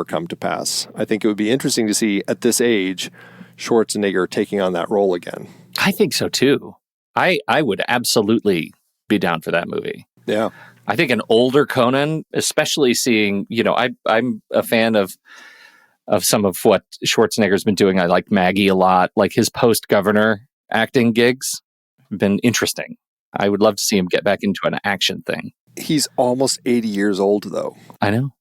come to pass. I think it would be interesting to see, at this age, Schwarzenegger taking on that role again. I think so, too. I would absolutely be down for that movie. Yeah. I think an older Conan, especially seeing, I'm a fan of some of what Schwarzenegger's been doing. I like Maggie a lot. Like his post-governor acting gigs have been interesting. I would love to see him get back into an action thing. He's almost 80 years old, though. I know.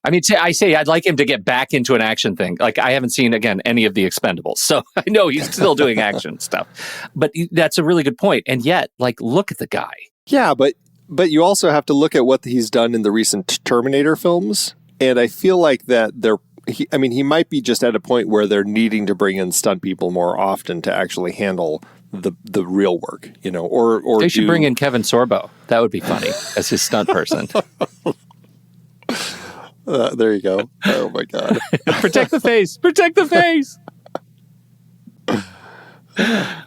I say I'd like him to get back into an action thing. Like, I haven't seen, again, any of the Expendables, so I know he's still doing action stuff. But that's a really good point. And yet, look at the guy. Yeah, but you also have to look at what he's done in the recent Terminator films. And I feel like that he might be just at a point where they're needing to bring in stunt people more often to actually handle the real work, or they should bring in Kevin Sorbo. That would be funny as his stunt person. There you go. Oh, my God. Protect the face. Protect the face.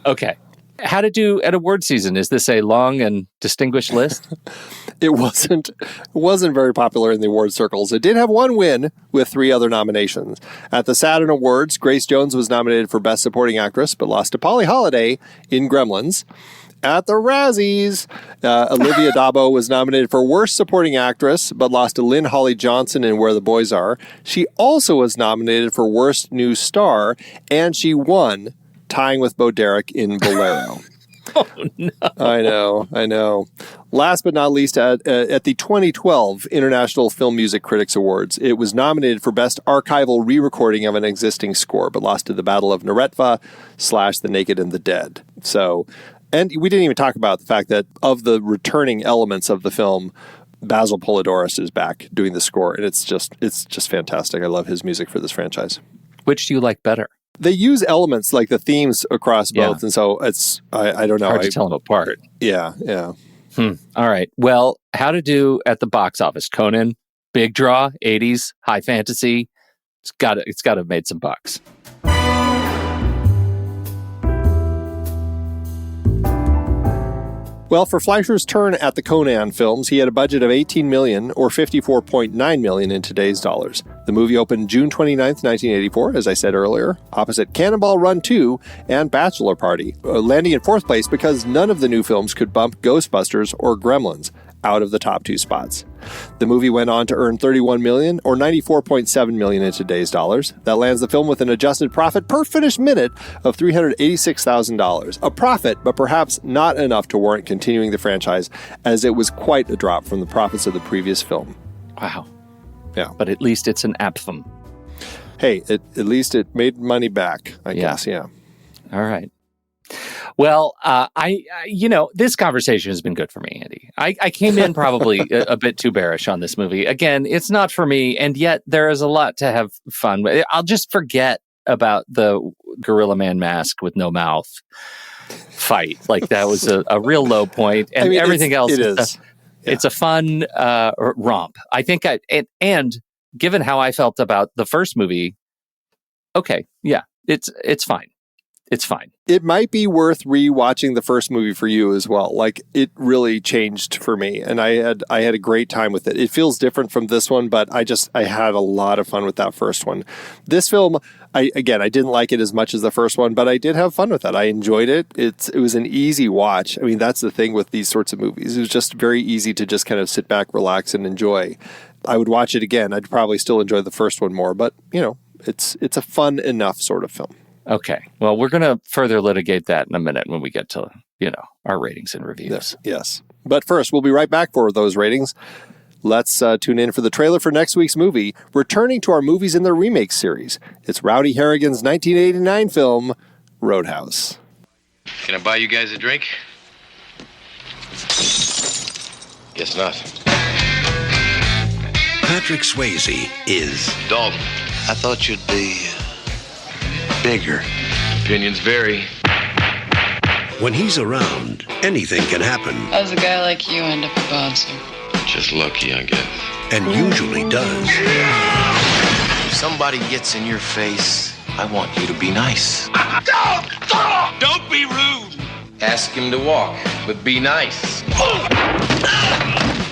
Okay. How to do at award season? Is this a long and distinguished list? It wasn't very popular in the award circles. It did have one win with 3 other nominations. At the Saturn Awards, Grace Jones was nominated for Best Supporting Actress, but lost to Polly Holliday in Gremlins. At the Razzies, Olivia Dabo was nominated for Worst Supporting Actress, but lost to Lynn Holly Johnson in Where the Boys Are. She also was nominated for Worst New Star, and she won, tying with Bo Derek in Bolero. Oh, no. I know. Last but not least, at the 2012 International Film Music Critics Awards, it was nominated for Best Archival Re-Recording of an Existing Score, but lost to The Battle of Neretva / The Naked and the Dead. So, and we didn't even talk about the fact that of the returning elements of the film, Basil Polidoris is back doing the score, and it's just fantastic. I love his music for this franchise. Which do you like better? They use elements like the themes across both, and so it's I don't know. Hard to tell them apart. Yeah. All right. Well, how to do at the box office? Conan, big draw, 80s, high fantasy. It's got to have made some bucks. Well, for Fleischer's turn at the Conan films, he had a budget of $18 million or $54.9 million in today's dollars. The movie opened June 29th, 1984, as I said earlier, opposite Cannonball Run 2 and Bachelor Party, landing in 4th place because none of the new films could bump Ghostbusters or Gremlins out of the top 2 spots. The movie went on to earn $31 million or $94.7 million in today's dollars. That lands the film with an adjusted profit per finished minute of $386,000. A profit, but perhaps not enough to warrant continuing the franchise, as it was quite a drop from the profits of the previous film. Wow. Yeah. But at least it's an anthem. Hey, at least it made money back, I guess, yeah. All right. Well, this conversation has been good for me, Andy. I came in probably a bit too bearish on this movie. Again, it's not for me, and yet there is a lot to have fun with. I'll just forget about the Gorilla Man mask with no mouth fight. Like, that was a real low point, and everything else is. It's a fun romp. I think and given how I felt about the first movie, okay, yeah, it's fine. It's fine. It might be worth rewatching the first movie for you as well. Like, it really changed for me, and I had a great time with it. It feels different from this one, but I had a lot of fun with that first one. This film, I didn't like it as much as the first one, but I did have fun with it. I enjoyed it. It was an easy watch. I mean, that's the thing with these sorts of movies. It was just very easy to just kind of sit back, relax, and enjoy. I would watch it again. I'd probably still enjoy the first one more, but it's a fun enough sort of film. Okay. Well, we're going to further litigate that in a minute when we get to, our ratings and reviews. Yes. But first, we'll be right back for those ratings. Let's tune in for the trailer for next week's movie, returning to our Movies in the Remake series. It's Rowdy Harrigan's 1989 film, Roadhouse. Can I buy you guys a drink? Guess not. Patrick Swayze is Dalton. I thought you'd be bigger. Opinions vary. When he's around, anything can happen. How does a guy like you end up a bouncer? Just lucky, I guess. And usually does. If somebody gets in your face, I want you to be nice. Don't be rude. Ask him to walk, but be nice.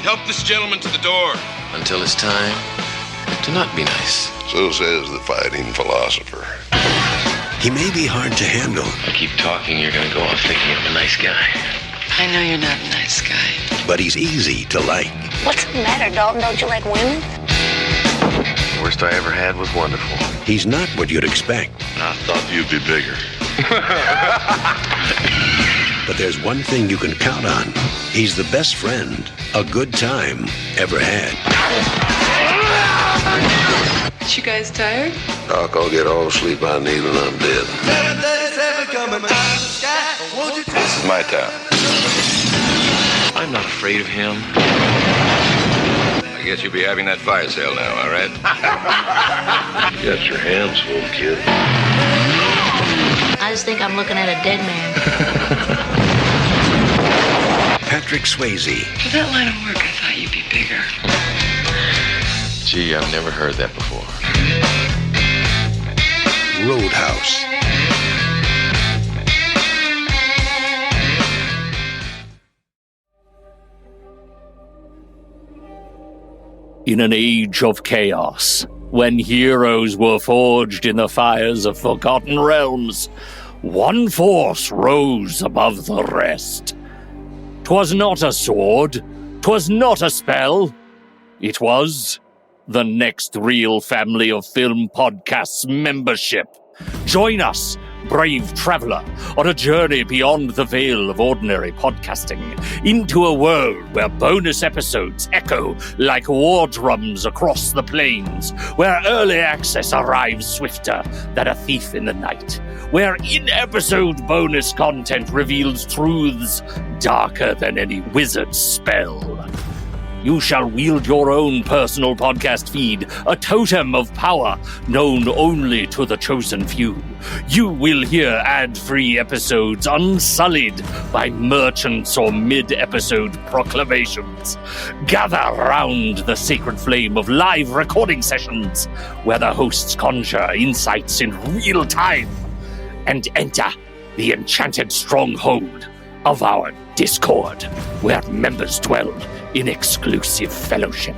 Help this gentleman to the door. Until it's time to not be nice. So says the fighting philosopher. He may be hard to handle. I keep talking, you're gonna go off thinking I'm a nice guy. I know you're not a nice guy. But he's easy to like. What's the matter, Dalton? Don't you like women? The worst I ever had was wonderful. He's not what you'd expect. I thought you'd be bigger. But there's one thing you can count on. He's the best friend a good time ever had. You guys tired? Doc, I'll get all the sleep I need when I'm dead. This is my town. I'm not afraid of him. I guess you'll be having that fire sale now, all right? You got your hands full, kid. I just think I'm looking at a dead man. Patrick Swayze. For that line of work, I thought you'd be bigger. Gee, I've never heard that before. Roadhouse. In an age of chaos, when heroes were forged in the fires of forgotten realms, one force rose above the rest. 'Twas not a sword, 'twas not a spell. It was the Next Reel family of film podcasts membership. Join us, brave traveler, on a journey beyond the veil of ordinary podcasting, into a world where bonus episodes echo like war drums across the plains, where early access arrives swifter than a thief in the night, where in-episode bonus content reveals truths darker than any wizard's spell. You shall wield your own personal podcast feed, a totem of power known only to the chosen few. You will hear ad-free episodes unsullied by merchants or mid-episode proclamations. Gather round the sacred flame of live recording sessions, where the hosts conjure insights in real time, and enter the enchanted stronghold of our Discord, where members dwell in exclusive fellowship.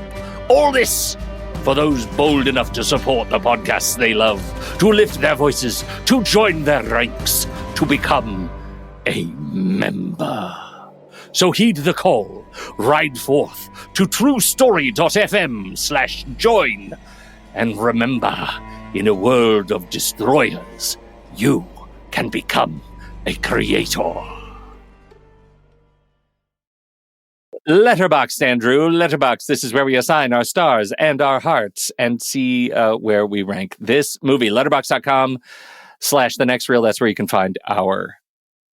All this for those bold enough to support the podcasts they love, to lift their voices, to join their ranks, to become a member. So heed the call, ride forth to truestory.fm/join, and remember, in a world of destroyers, you can become a creator. Letterboxd, Andrew. Letterboxd. This is where we assign our stars and our hearts and see where we rank this movie. Letterboxd.com/The Next Reel. That's where you can find our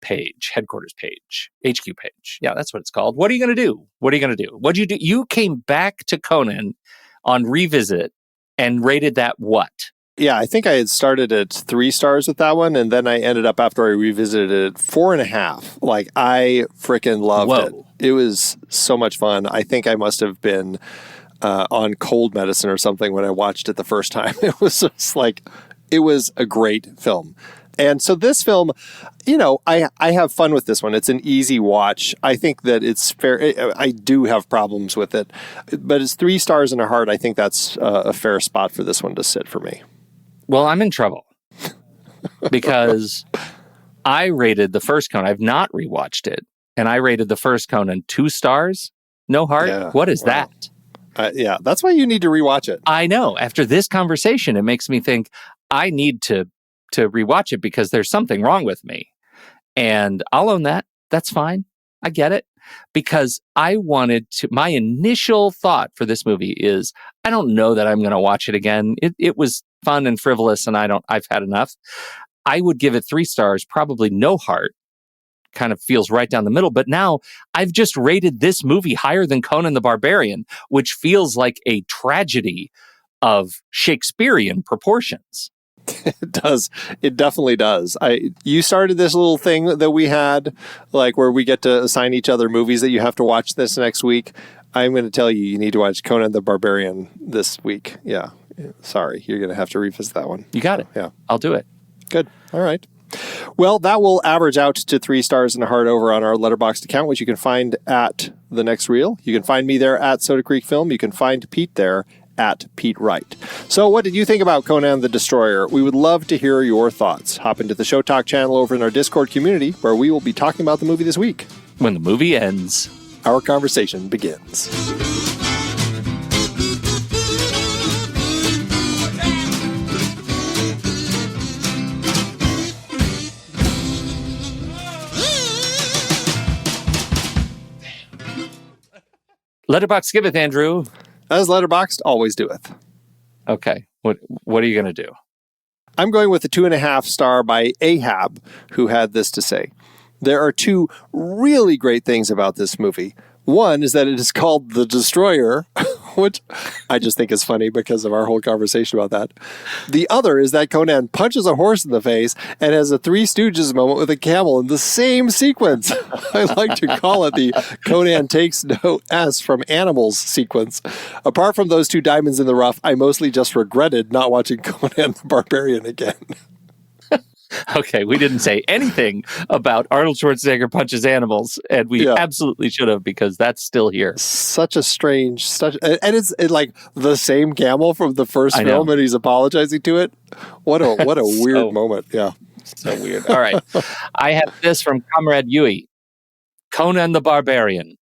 page, headquarters page, HQ page. Yeah, that's what it's called. What are you going to do? What are you going to do? What'd you do? You came back to Conan on Revisit and rated that what? Yeah, I think I had started at 3 stars with that one, and then I ended up, after I revisited it, 4.5. Like, I freaking loved it. It was so much fun. I think I must have been on cold medicine or something when I watched it the first time. It was just like, it was a great film. And so this film, you know, I have fun with this one. It's an easy watch. I think that it's fair. I do have problems with it, but it's 3 stars and a heart. I think that's a fair spot for this one to sit for me. Well, I'm in trouble because I rated the first Conan. I've not rewatched it, and I rated the first Conan 2 stars, no heart. Yeah, what is that? Yeah, that's why you need to rewatch it. I know. After this conversation, it makes me think I need to rewatch it because there's something wrong with me, and I'll own that. That's fine. I get it. Because I wanted to, my initial thought for this movie is, I don't know that I'm going to watch it again. It was fun and frivolous, and I've had enough. I would give it 3 stars, probably no heart. Kind of feels right down the middle. But now I've just rated this movie higher than Conan the Barbarian, which feels like a tragedy of Shakespearean proportions. It does. It definitely does. You started this little thing that we had, like where we get to assign each other movies that you have to watch this next week. I'm going to tell you need to watch Conan the Barbarian this week. Yeah. Sorry. You're going to have to revisit that one. You got it. Yeah. I'll do it. Good. All right. Well, that will average out to 3 stars and a heart over on our Letterboxd account, which you can find at The Next Reel. You can find me there at Soda Creek Film. You can find Pete there at Pete Wright. So what did you think about Conan the Destroyer? We would love to hear your thoughts. Hop into the Show Talk channel over in our Discord community, where we will be talking about the movie this week. When the movie ends, our conversation begins. Letterboxd giveth, Andrew. As Letterboxd always doeth. Okay. What are you going to do? I'm going with a 2.5 star by Ahab, who had this to say. There are 2 really great things about this movie. One is that it is called The Destroyer, which I just think is funny because of our whole conversation about that. The other is that Conan punches a horse in the face and has a Three Stooges moment with a camel in the same sequence. I like to call it the Conan takes no S from animals sequence. Apart from those two diamonds in the rough, I mostly just regretted not watching Conan the Barbarian again. Okay, we didn't say anything about Arnold Schwarzenegger punches animals, and we absolutely should have, because that's still here. And it's like the same camel from the first film, and he's apologizing to it. What a weird moment. Yeah. So weird. All right. I have this from Comrade Yui. Conan the Barbarian.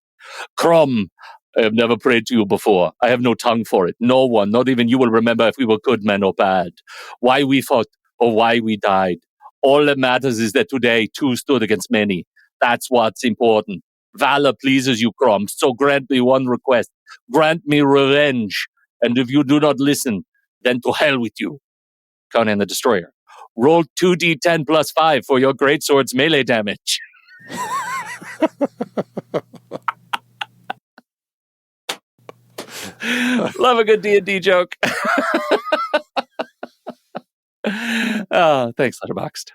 Crom, I have never prayed to you before. I have no tongue for it. No one, not even you, will remember if we were good men or bad. Why we fought or why we died. All that matters is that today two stood against many. That's what's important. Valor pleases you, Crom, so grant me one request. Grant me revenge. And if you do not listen, then to hell with you. Conan the Destroyer. Roll 2d10 plus 5 for your greatsword's melee damage. Love a good D&D joke. Oh, thanks, Letterboxd.